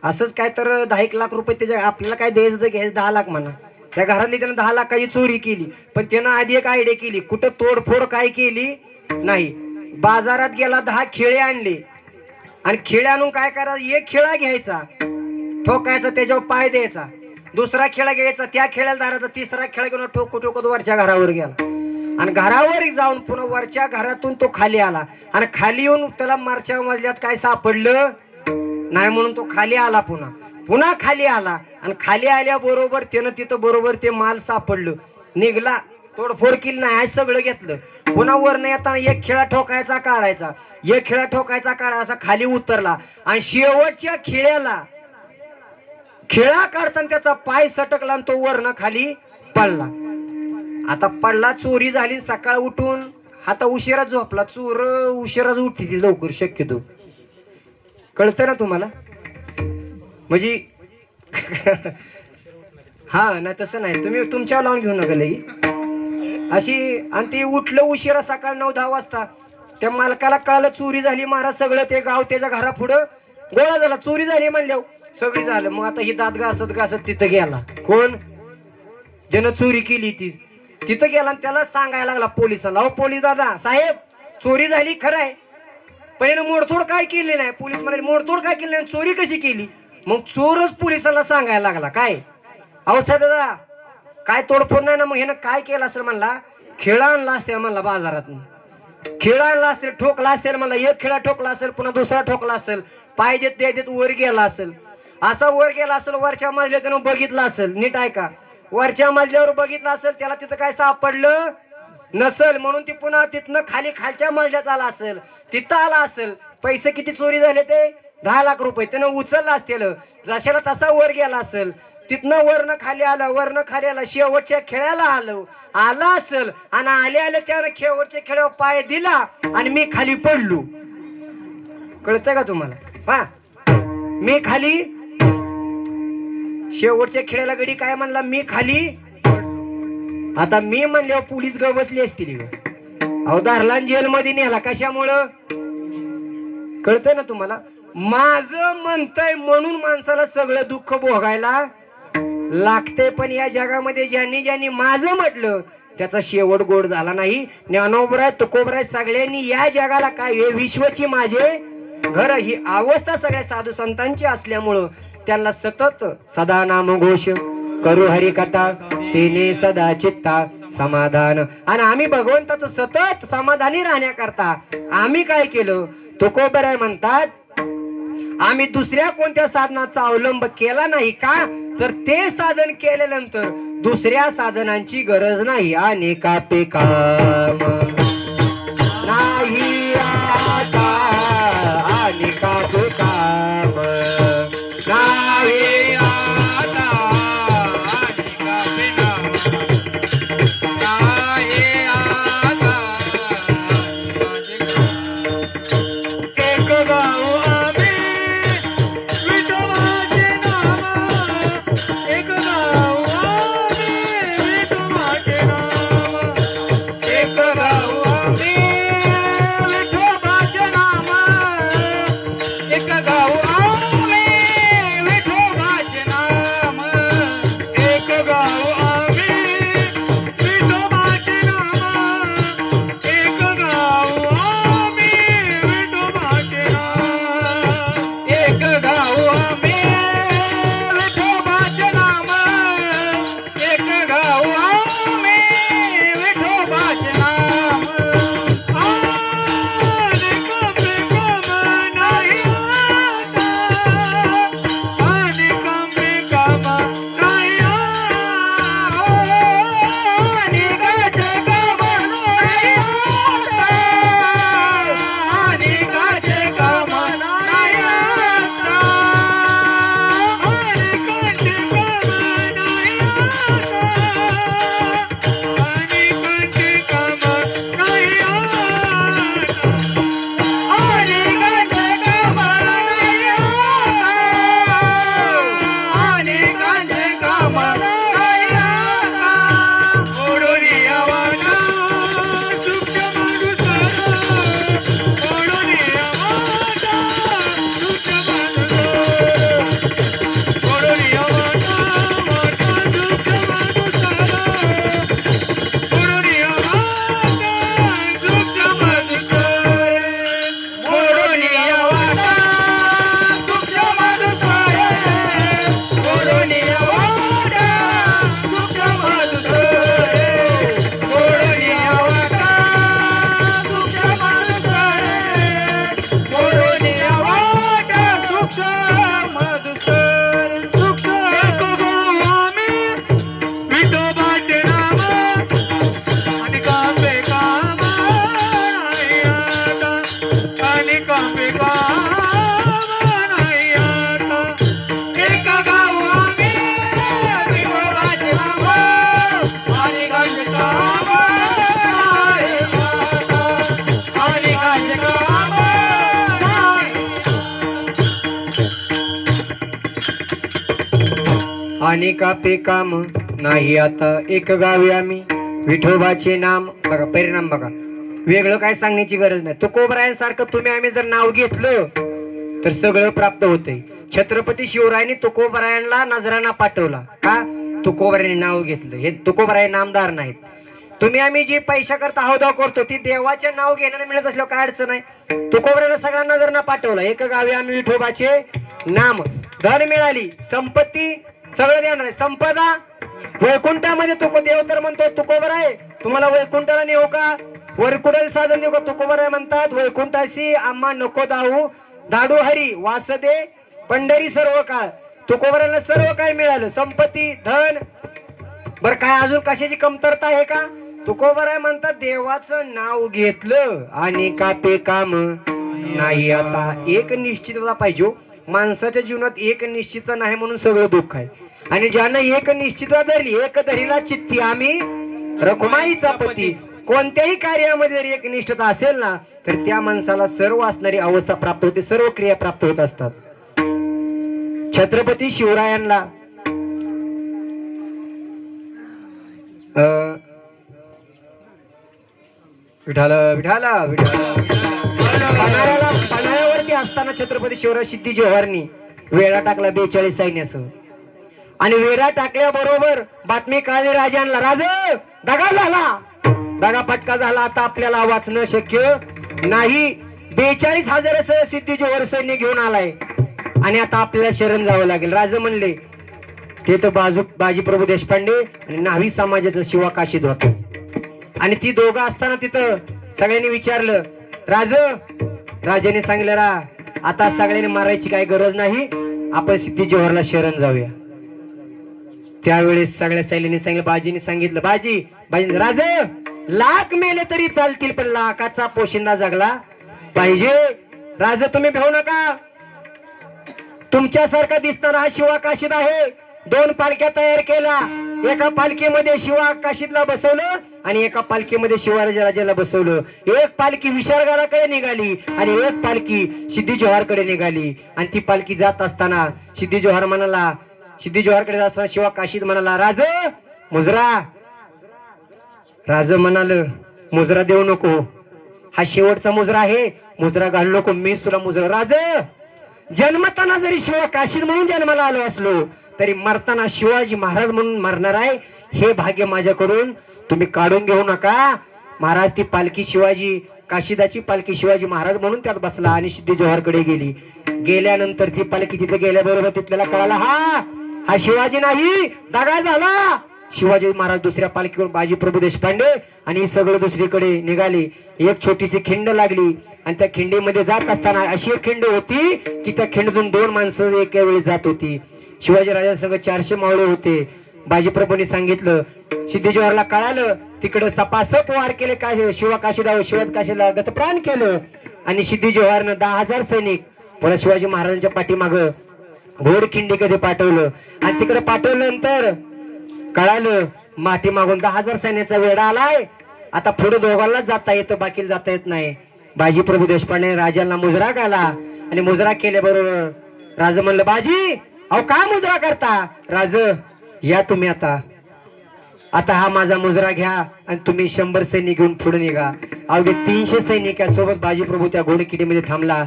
असंच काय तर 10 लाख रुपये त्याच्या आपल्याला काय द्यायचं तर घ्यायचं 10 लाख म्हणा. त्या घरातली त्यानं 10 लाखाची चोरी केली. पण त्यानं आधी एक आयडिया केली. कुठं तोडफोड काय केली नाही. बाजारात गेला, 10 खेळे आणले आणि खेळे आणून काय करायचं, एक खेळा घ्यायचा, ठोकायचा, त्याच्यावर पाय द्यायचा. दुसरा खेळा घ्यायचा, त्या खेळाला धरायचा. तिसरा खेळा घेऊन ठोक ठोकत वरच्या घरावर गेला आणि घरावर जाऊन पुन्हा वरच्या घरातून तो खाली आला. आणि खाली येऊन त्याला मारच्या मजल्यात काय सापडलं नाही म्हणून तो खाली आला. पुन्हा खाली आला आणि खाली आल्याबरोबर त्यानं तिथं बरोबर ते माल सापडलं. निघला, तोडफोड केली नाही, आज सगळं घेतलं. पुन्हा वरनं येताना एक खेळा ठोकायचा काढायचा, एक खेळा ठोकायचा काढायचा, खाली उतरला आणि शेवटच्या खेळा काढताना त्याचा पाय सटकला आणि तो वरनं खाली पडला. आता पडला, चोरी झाली. सकाळ उठून आता उशिरा झोपला. चोर उशिराच उठती ती लवकर शक्यतो. कळतं ना तुम्हाला? म्हणजे हा नाही तसं नाही, तुम्ही तुमच्यावर लावून घेऊ नका लई अशी. आणि ती उठलं उशिरा सकाळ 9-10 वाजता. त्या मालकाला कळलं चोरी झाली. महाराज सगळं ते गाव त्याच्या घरापुढं गोळा झाला. चोरी झाली म्हणल्यावर सगळी झालं. मग आता ही दात घासत घासत तिथं गेला. कोण? ज्यानं चोरी केली ती तिथं गेला आणि त्याला सांगायला लागला पोलिसाला, अहो पोलीस दादा साहेब चोरी झाली खरं आहे पण यानं मोडतोड काय केली नाही. पोलीस म्हणाले मोडतोड काय केली नाही, चोरी कशी केली? मग चोरच पोलिसाला सांगायला लागला, काय अहो साहेब दादा काय तोडफोड नाही ना. मग ह्यानं काय केलं असेल म्हणला, खेळा आणला असेल म्हणला बाजारात, खेळा आणला असेल, ठोकला असेल म्हणला. एक खेळा ठोकला असेल, पुन्हा दुसरा ठोकला असेल, पाय देत वर गेला असेल. असा वर गेला असेल, वरच्या मजल्यातून बघितला असेल. नीट ऐका, वरच्या मजल्यावर बघितलं असेल, त्याला तिथं काय सापडलं नसल म्हणून ती पुन्हा तिथनं खालच्या मजल्यात आला असेल. तिथं आला असेल. पैसे किती चोरी झाले ते 10 लाख रुपये त्यानं उचलला असतील. जशाला तसा वर गेला असेल. तिथनं वरनं खाली आलं, वरनं खाली आला, शेवटच्या खेळाला आला असेल आणि आले त्यानं शेवटच्या खेळावर पाय दिला आणि मी खाली पडलो. कळतंय का तुम्हाला? हा मी खाली, शेवटच्या खेळाला गडी काय म्हणला, मी खाली. आता मी म्हणल्यावर पोलीस ग बसली असतील. अहो दारला जेल मध्ये नेला कशामुळं? कळतंय ना तुम्हाला? माझं म्हणतंय म्हणून माणसाला सगळं दुःख भोगायला लागते. पण या जगामध्ये ज्यांनी माझं म्हटलं त्याचा शेवट गोड झाला नाही. ज्ञानोबराय तुकोबराय सगळ्यांनी या जगाला काय विश्वची माझे घर ही अवस्था सगळ्या साधू संतांची असल्यामुळं त्यांना सतत सदा नाम घोष करू हरी कथा तिने सदा चित्ता समाधान. आणि आम्ही भगवंताचं सतत समाधानी राहण्याकरता आम्ही काय केलं? तुकोबराय म्हणतात आम्ही दुसऱ्या कोणत्या साधनाचा अवलंब केला नाही का, तर ते साधन केल्यानंतर दुसऱ्या साधनांची गरज नाही. अनेकापे काम नाही आता नाही आता. एक गाव आम्ही विठोबाचे नाव आणि घनश्याम आहे आता. आणि घनश्याम आणि कापे काम नाही आता. एक गावी आम्ही विठोबाचे नाम. बघा परिणाम बघा, वेगळं काय सांगण्याची गरज नाही. तुकोबरायांसारखं तुम्ही आम्ही जर नाव घेतलं तर सगळं प्राप्त होतंय. छत्रपती शिवरायांनी तुकोबरायांना नजराणा पाठवला का? तुकोबरायांनी नाव घेतलं. हे तुकोबराय नामदार नाहीत. तुम्ही आम्ही जी पैशा करता हावदाव करतो ती देवाचे नाव घेण्याला मिळत असल्यावर काय अडचण आहे? तुकोबरायांना सगळ्यांना नजराणा पाठवला. एक गावी आम्ही विठोबाचे नाम. धन मिळाली, संपत्ती सगळं देणार आहे. संपदा वैकुंठामध्ये तुको देव तर म्हणतो तुकोबराय तुम्हाला वैकुंठाला नेऊ का? वरकुडल साधन देऊ का? तुकोबराय म्हणतात वैकुंठाशी आम्हा नको दाहू दाडू हरी वासदे पंढरी सर्व काळ. तुकोबरायला सर्व काय मिळालं, संपत्ती धन. बर काय अजून कशाची कमतरता आहे का? तुकोबराय म्हणतात देवाचं नाव घेतलं आणि का ते काम नाही आता. एक निश्चितता पाहिजे. माणसाच्या जीवनात एक निश्चितता नाही म्हणून सगळं दुःख आहे. आणि ज्यानं एक निश्चितता धरली, एक धरीला चित्ती आम्ही रखुमाईचा पती. कोणत्याही कार्यामध्ये जर एक निष्ठता असेल ना तर त्या माणसाला सर्व असणारी अवस्था प्राप्त होते, सर्व क्रिया प्राप्त होत असतात. छत्रपती शिवरायांना विठाला विठाला पन्हाळ्यावरती असताना छत्रपती शिवराय सिद्धी जोहरनी वेळा टाकला 42 सैन्यासह. आणि वेळा टाकल्याबरोबर बातमी कळली राजांना, राज दगा झाला, दगा फटका झाला, आता आपल्याला वाचणं शक्य नाही. 42,000 सिद्धी जोहर सैन्य घेऊन आलाय आणि आता आपल्याला शरण जावं लागेल. राजे म्हणले ते तर बाजी प्रभू देशपांडे आणि न्हावी समाजाचा शिवा काशीद होता. आणि ती दोघं असताना तिथं सगळ्यांनी विचारलं, राजाने सांगितलं आता सगळ्यांनी मारायची काही गरज नाही, आपण सिद्धी जोहरला शरण जाऊया. त्यावेळेस सगळ्या सैन्याने सांगितलं, बाजीने सांगितलं, बाजी राज लाख मेले तरी चालतील पण लाखाचा पोशिंदा जगला पाहिजे. राज तुम्ही भेऊ नका. तुमच्यासारखा दिसणारा हा शिवा काशीद आहे. 2 पालख्या तयार केला. एका पालखीमध्ये शिवा काशीदला बसवलं आणि एका पालखीमध्ये शिवाजीराजाला बसवलं. एक पालखी विशाळगडाकडे निघाली आणि एक पालखी सिद्धी जोहरकडे निघाली. आणि ती पालखी जात असताना सिद्धी जोहरकडे जात असताना शिवा काशीद म्हणाला, राज मुजरा. राज म्हणाल, मुजरा देऊ नको, हा शेवटचा मुजरा आहे, मुजरा घालू नको, मीच तुला मुजरा. राज जन्मताना जरी शिवा काशीद म्हणून जन्माला आलो असलो तरी मरताना शिवाजी महाराज म्हणून मरणार आहे. हे भाग्य माझ्याकडून तुम्ही काढून घेऊ नका. महाराज ती पालखी शिवाजी काशीदाची पालखी शिवाजी महाराज म्हणून त्यात बसला आणि सिद्धी जोहरकडे गेली. गेल्यानंतर ती पालखी तिथे गेल्याबरोबर तिथल्याला कळाला हा शिवाजी नाही, दगा झाला. शिवाजी महाराज दुसऱ्या पालखीवर बाजी प्रभू देशपांडे आणि सगळं दुसरीकडे निघाले. एक छोटीशी खिंड लागली आणि त्या खिंडीमध्ये जात असताना अशी एक खिंड होती की त्या खिंडीतून 2 माणसं एका वेळी जात होती. शिवाजी राजांसंग 400 मावळे होते. बाजीप्रभूंनी सांगितलं, सिद्धी जोहरला कळालं, तिकडं सपासप वार केले. काय शिवा काशीला गतप्राण केलं आणि सिद्धी जोहरनं 10,000 सैनिक पुन्हा शिवाजी महाराजांच्या पाठीमाग घोडखिंडी कधी पाठवलं. आणि तिकडे पाठवल्यानंतर कळालं माठी मागून 10,000 सैन्याचा वेढा आलाय. आता पुढे दोघांना जाता येतं, बाकीला जाता येत नाही. बाजी प्रभू देशपांडे राजांना मुजरा घाला आणि मुजरा केल्याबरोबर राज म्हणलं, बाजी अहो का मुजरा करता? राज या तुम्ही आता हा माझा मुजरा घ्या आणि तुम्ही 100 सैनिक घेऊन पुढे निघा. अवघे 300 सैनिकांसोबत बाजी प्रभू त्या घोडकिडीमध्ये थांबला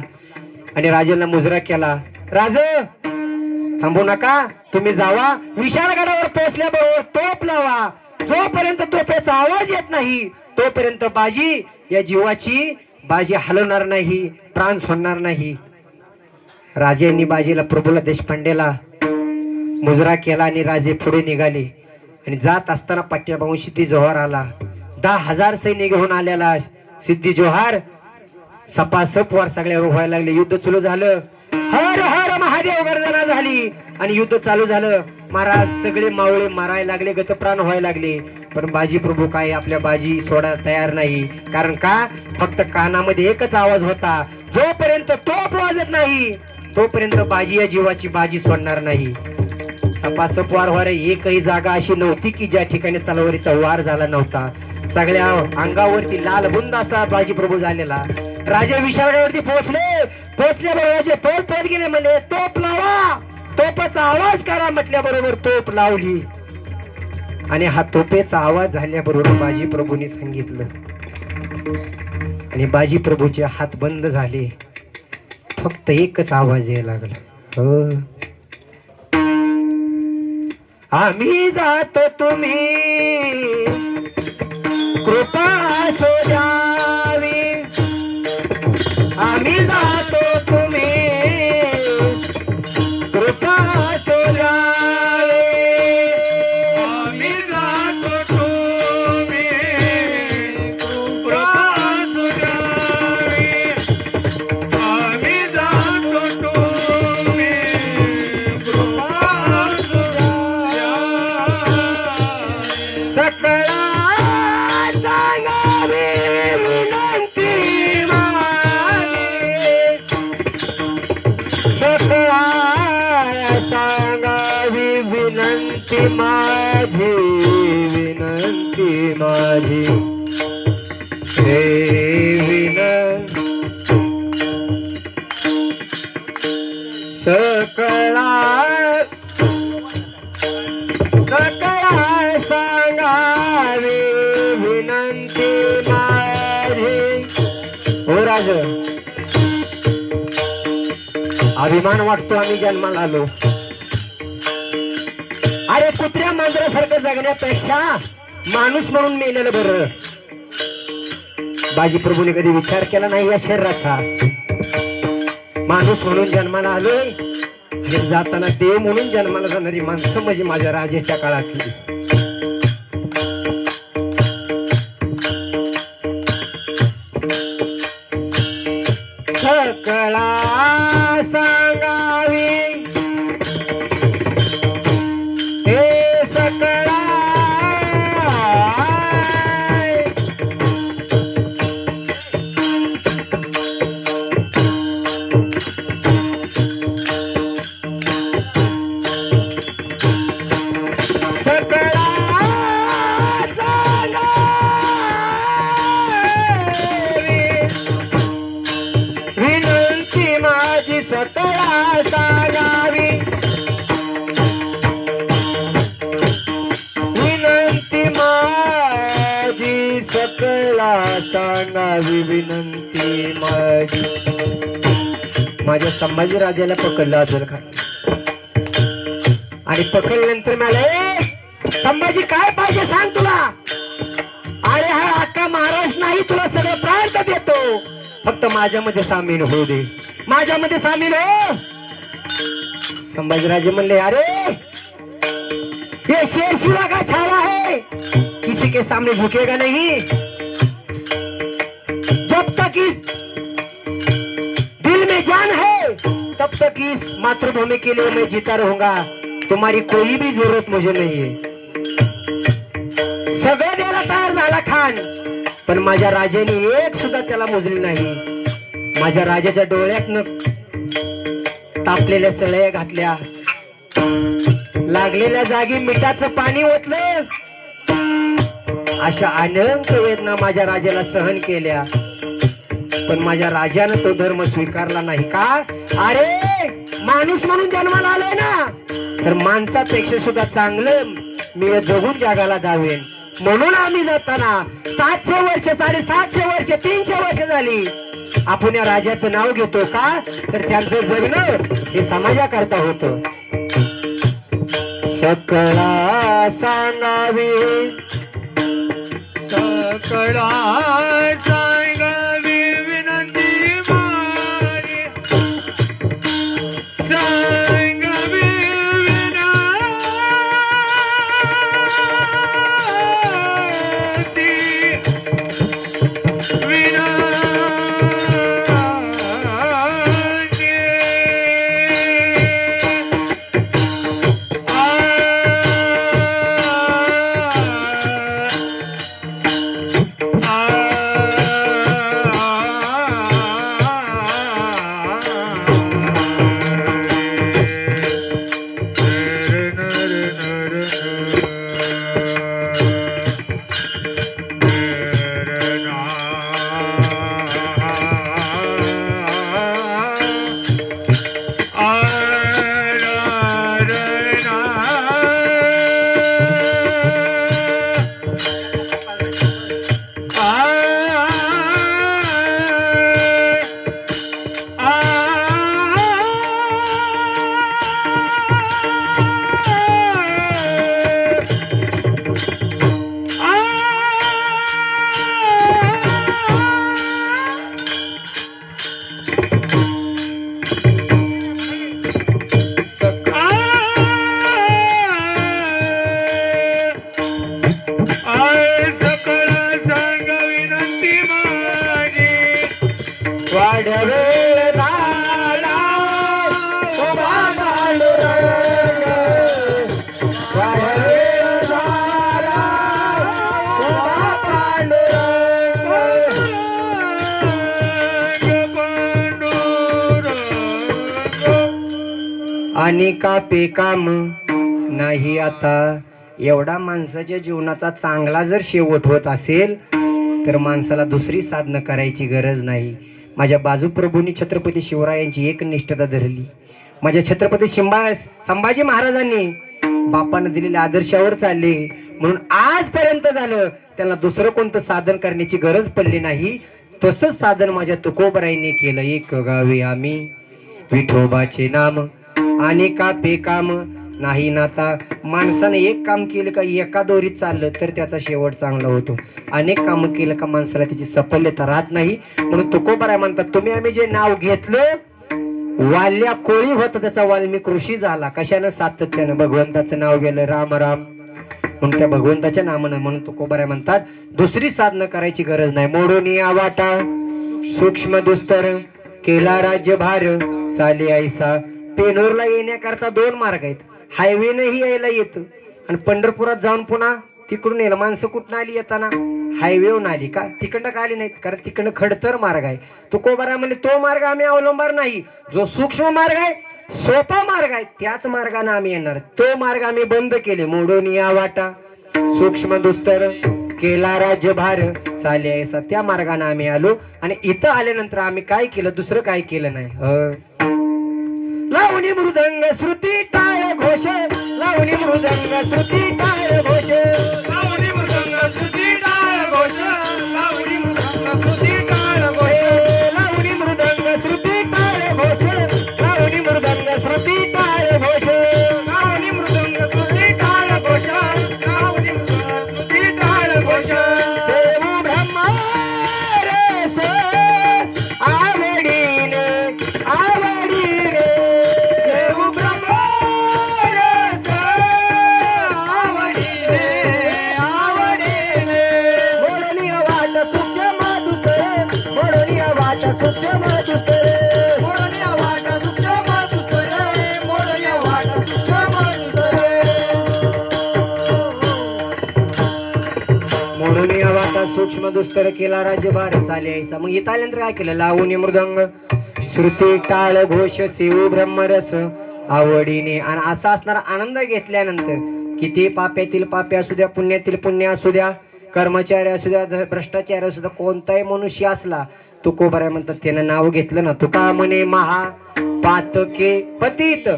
आणि राजांना मुजरा केला. राज थांबू नका, तुम्ही जावा. विशाळगडावर पोहोचल्याबरोबर तोफ लावा. जोपर्यंत तोफेचा आवाज येत नाही तोपर्यंत बाजी या जीवाची बाजी हलवणार नाही, प्राण सोडणार नाही. राजांनी बाजीला प्रभूला देशपांडेला मुजरा केला आणि राजे पुढे निघाले. आणि जात असताना पाठ्यापाहून सिद्धी जोहर आला. 10,000 सैन्य घेऊन आलेला सिद्धी जोहर सपासप वर सगळ्यावर व्हायला लागले. युद्ध सुरू झालं. हर हर महादेव गर्जना झाली आणि युद्ध चालू झालं. महाराज सगळे मावळे मारायला लागले, गतप्राण व्हायला लागले. पण बाजी प्रभू काय आपल्या बाजी सोडायला तयार नाही. कारण का? फक्त कानामध्ये एकच आवाज होता, जोपर्यंत तोप वाजत नाही तोपर्यंत बाजी या जीवाची बाजी सोडणार नाही. सपासप वार वार एकही जागा अशी नव्हती की ज्या ठिकाणी तलवारीचा वार झाला नव्हता. सगळ्या अंगावरती लाल बुंद असा बाजी प्रभू झालेला. राजे विशाळगडावरती पोहोचले बरोबर तोप पळत गेले, म्हणजे तोप लावा, तोपाचा आवाज करा म्हटल्याबरोबर तोप लावली. आणि हा तोपेचा आवाज झाल्याबरोबर बाजी प्रभूने सांगितलं आणि बाजी प्रभूचे हात बंद झाले. फक्त एकच आवाज यायला लागला, हो आम्ही जातो तुम्ही कृपा असो द्यावी, आम्ही जातो तुम्ही कृपा असो द्यावी, आम्ही जातो तुम्ही कृपा असू द्यावी, आम्ही जातो तुम्ही कृपा असू द्यावी. सकळा सांगावी विनंती माझी, सकळा सांगावी विनंती माझी, विनंती माझी हे विनंती. सकळा सकळा सांगावी विनंती माझी. हो राज, अभिमान वाटतो आम्ही जन्माला आलो. अरे कुत्र्या मांजरासारखं जगण्यापेक्षा माणूस म्हणून मेलेलं बरं. बाजी प्रभूने कधी विचार केला नाही या शरीराचा. माणूस म्हणून जन्माला आलोय आणि जाताना देव म्हणून जन्माला जाणारी माणसं म्हणजे माझ्या राजाच्या काळातली. सकळा सांगावी हे सकळा, सकळा सांगावी विनंती माझी, सकळा सांगावी विनंती माझी, सकळा सांगावी विनंती माझी. माझ्या संभाजी राजाला पकडलं असेल का, आणि पकडल्यानंतर मला संभाजी काय पाहिजे सांग तुला. अरे हा अख्खा महाराष्ट्र नाही, तुला सगळं प्रांत देतो, फक्त माझ्यामध्ये सामील होऊ दे, माझ्यामध्ये सामील हो. संभाजीराजे म्हणले अरे ये शेर शिवा का छावा है, किसी के सामने झुकेगा नहीं. जब तक इस दिल में जान है तब तक इस मातृभूमि के लिए मैं जीता रहूंगा. तुम्हारी कोई भी जरूरत मुझे नहीं है. सगळं द्यायला तयार झाला खान, पण माझ्या राजाने एक सुद्धा त्याला मोजली नाही. माझ्या राजाच्या डोळ्यातनं तापलेल्या सळया घातल्या, लागलेल्या जागी मिठाचं पाणी ओतलं. अशा अनंत वेदना माझ्या राजाला सहन केल्या, पण माझ्या राजानं तो धर्म स्वीकारला नाही. का? अरे माणूस म्हणून जन्माला आलोय ना, तर माणसापेक्षा सुद्धा चांगलं मी जगून जगाला दावेन. म्हणून आम्ही जाताना 700 वर्ष 750 वर्ष 300 वर्ष झाली आपण या राजाचं नाव घेतो. का? तर त्यांचं जगणं हे समाजाकरता होतं. सकळा सांगावी सकळा सांगावी विनंती माझी, सांगावी विनंती, विनंती. आणि का पेकाम नाही आता. एवढा माणसाच्या जीवनाचा चांगला जर शेवट होत असेल तर माणसाला दुसरी साधनं करायची गरज नाही. माझ्या बाजूप्रभूंनी छत्रपती शिवरायांची एकनिष्ठता धरली. माझ्या छत्रपती संभाजी महाराजांनी बापानं दिलेल्या आदर्शावर चालले म्हणून आजपर्यंत झालं. त्यांना दुसरं कोणतं साधन करण्याची गरज पडली नाही. तसंच साधन माझ्या तुकोबराईने केलं. एक गावे आम्ही विठोबाचे नाम आणि का पेकाम नाही नाता. माणसाने एक काम केलं का एका दोरीत चाललं तर त्याचा शेवट चांगला होतो. अनेक कामं केलं का माणसाला त्याची सफलता राहत नाही. म्हणून तुकोबराय म्हणतात, तुम्ही आम्ही जे नाव घेतलं वाल्या कोळी होता त्याचा वाल्मिक ऋषी झाला. कशानं? सातत्यानं भगवंताचं नाव गेलं, राम राम, म्हणून त्या भगवंताच्या नामानं. म्हणून तुकोबराय म्हणतात दुसरी साधनं करायची गरज नाही. मोडून या वाटा सूक्ष्म दुस्तर केला राज्यभार चाले ऐसा. पेनोरला येण्याकरता 2 मार्ग आहेत. हायवेनंही यायला येतं आणि पंढरपुरात जाऊन पुन्हा तिकडून यायला. माणसं कुठून आली येताना? हायवेहून आली का? तिकडनं का आली नाहीत? कारण तिकडनं खडतर मार्ग आहे. तुकोबराय म्हणजे तो मार्ग आम्ही अवलंबणार नाही. जो सूक्ष्म मार्ग आहे, सोपा मार्ग आहे, त्याच मार्गाने आम्ही येणार. तो मार्ग आम्ही बंद केले. मोडून या वाटा सूक्ष्म दुस्तर केला राज्यभार चाले ऐसा. त्या मार्गाने आम्ही आलो आणि इथं आल्यानंतर आम्ही काय केलं? दुसरं काय केलं नाही. लावणी मृदंग श्रुती टाळ घोष, लावणी मृदंग श्रुती टाळ घोष, लावणी मृदंग श्रुती टाळ घोष, लावणी मृदंग श्रुती टाळ घोष, लावणी मृदंग श्रुती टाळ घोष, लावणी मृदंग श्रुती टाळ घोष, लावणी मृदंग श्रुती टाळ घोष, लावणी मृदंग श्रुती टाळ घोष. सेवू ब्रह्म रस आवडीने आवडीने, सेवू ब्रह्म रस आवडीने आवडीने. मोडणी वाट सूक्ष्म दुसरे, मोडणी वाट सूक्ष्म दुसरे, मोडण्या वाटा सूक्ष्म दुसरे, मोडण्या वाटा सूक्ष्म दुसरे. म्हणून या वाटा सूक्ष्म दुस्तर केला राज्यभार चाले ऐसा. मग इथं आल्यानंतर काय केलं? लावणी मृदंग श्रुती टाळ घोष सेवू ब्रह्मरस आवडीने. आणि असा असणारा आनंद घेतल्यानंतर किती पाप्यातील पापे असू द्या, पुण्यातील पुण्य असू द्या, कर्मचारी असू द्या, भ्रष्टाचारी असू द्या, कोणताही मनुष्य असला, तुकोबराय म्हणतात त्यानं नाव घेतलं ना, तुका म्हणे महा पातके पतित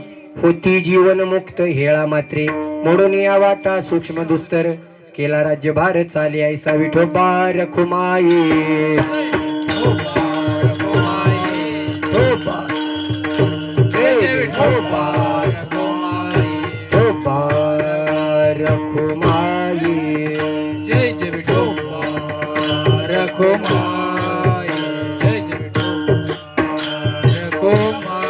होती जीवन मुक्त हेळा मात्रे. म्हणून या वाटा सूक्ष्म दुस्तर केला राज्यभार चाले ऐसा. विठोबा रखुमाई विठोबा रखुमाई, जय जय विठोबा रखुमाई, जय जय विठोबा रखुमाई, जय जय विठोबा रखुमाई.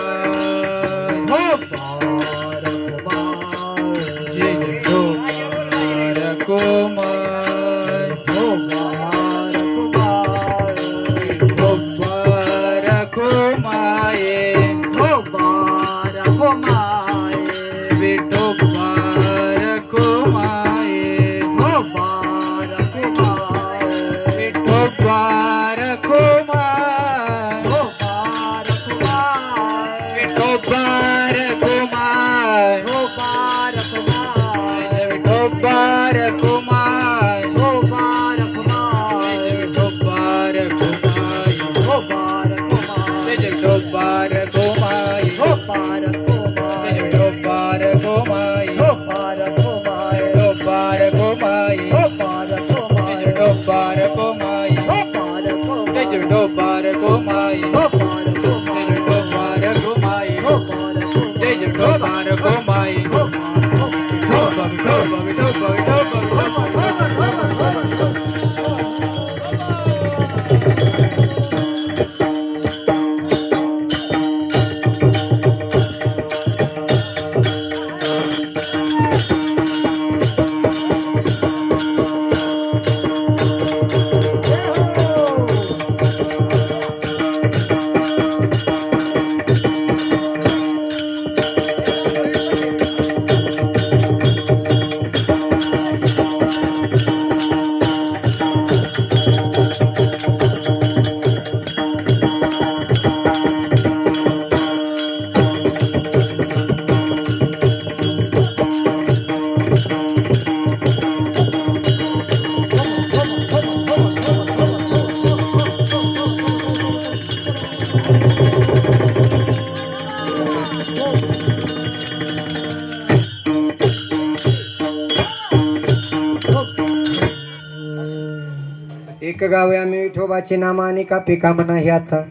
एक गावे आम्ही विठोबाचे नाम आणि कापी कामना हे आता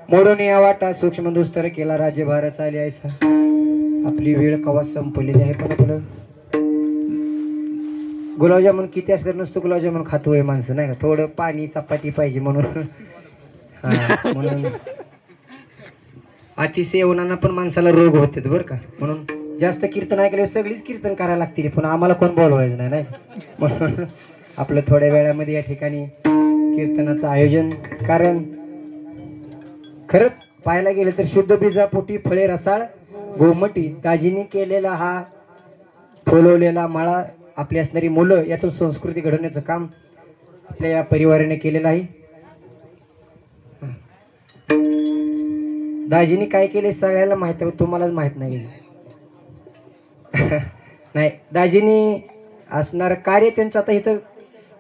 मोडून या वाटा सूक्ष्म दुस्तर केला राज्यभार चाले ऐसा. आपली वेळ कवा संपलेली आहे पण आपलं गुलाबजामुन किती असलं नसतं गुलाबजामुन खातोय माणसं नाही का थोडं पाणी चपाती पाहिजे म्हणून म्हणून अतिशय उन्हानं पण माणसाला रोग होतात बरं का म्हणून जास्त कीर्तन ऐकल्यावर सगळीच कीर्तन करायला लागतील पण आम्हाला कोण बोलवायचं नाही नाही म्हणून आपलं थोड्या वेळामध्ये या ठिकाणी कीर्तनाचं आयोजन कारण खरंच पाहायला गेलं तर शुद्ध बीजापोटी फळे रसाळ गोमटी दाजीने केलेला हा फुलवलेला माळा आपली असणारी मुलं यातून संस्कृती घडवण्याचं काम आपल्या या परिवाराने केलेलं आहे. दाजीने काय केले सगळ्याला माहित आहे तुम्हालाच माहित नाही नाही दाजीनी असणार कार्य त्यांचं आता इथं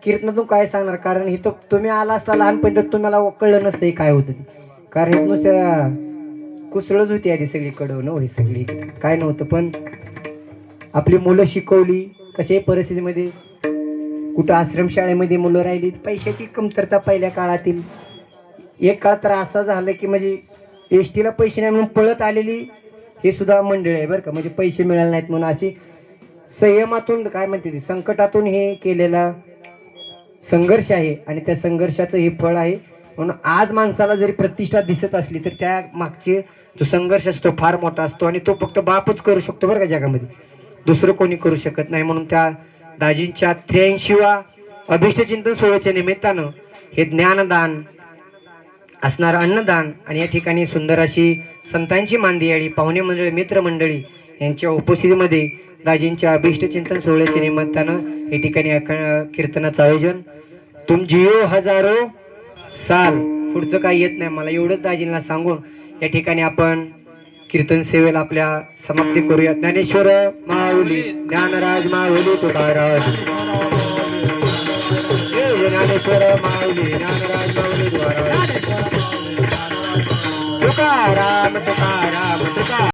कीर्तनातून काय सांगणार कारण इथं तुम्ही आला असता लहानपणी तर तुम्हाला कळलं नसतं काय होतं ते कारण हे नुसत्या कुसळच होती आधी सगळी कडवणं हो ही सगळी काय नव्हतं पण आपली मुलं शिकवली कशाही परिस्थितीमध्ये कुठं आश्रमशाळेमध्ये मुलं राहिली पैशाची कमतरता पहिल्या काळातील एक काळ तर असा झालं की म्हणजे एस टीला पैसे नाही म्हणून पळत आलेली हे सुद्धा मंडळी आहे बरं का म्हणजे पैसे मिळाले नाहीत म्हणून अशी संयमातून काय म्हणते ती संकटातून हे केलेला संघर्ष आहे आणि त्या संघर्षाचं हे फळ आहे म्हणून आज माणसाला जरी प्रतिष्ठा दिसत असली तर त्या मागचे जो संघर्ष असतो फार मोठा असतो आणि तो फक्त बापच करू शकतो बरं का जगामध्ये दुसरं कोणी करू शकत नाही म्हणून त्या दाजींच्या 83वा अभिष्टचिंतन सोहळ्याच्या निमित्तानं हे ज्ञानदान असणारं अन्नदान आणि या ठिकाणी सुंदर अशी संतांची मांदियाळी पाहुणे मंडळी मित्रमंडळी यांच्या उपस्थितीमध्ये दाजींच्या अभिष्टचिंतन सोहळ्याच्या निमित्तानं या ठिकाणी कीर्तनाचं आयोजन तुम जिओ हजारो साल पुढचं काही येत नाही मला एवढंच दाजींना सांगून या ठिकाणी आपण कीर्तन सेवेला आपल्या समाप्ती करूया. ज्ञानेश्वर माऊली ज्ञानराज माऊली तुकाराम ज्ञानेश्वर माऊली ज्ञानराज माऊली तुकाराम तुकाराम तुकाराम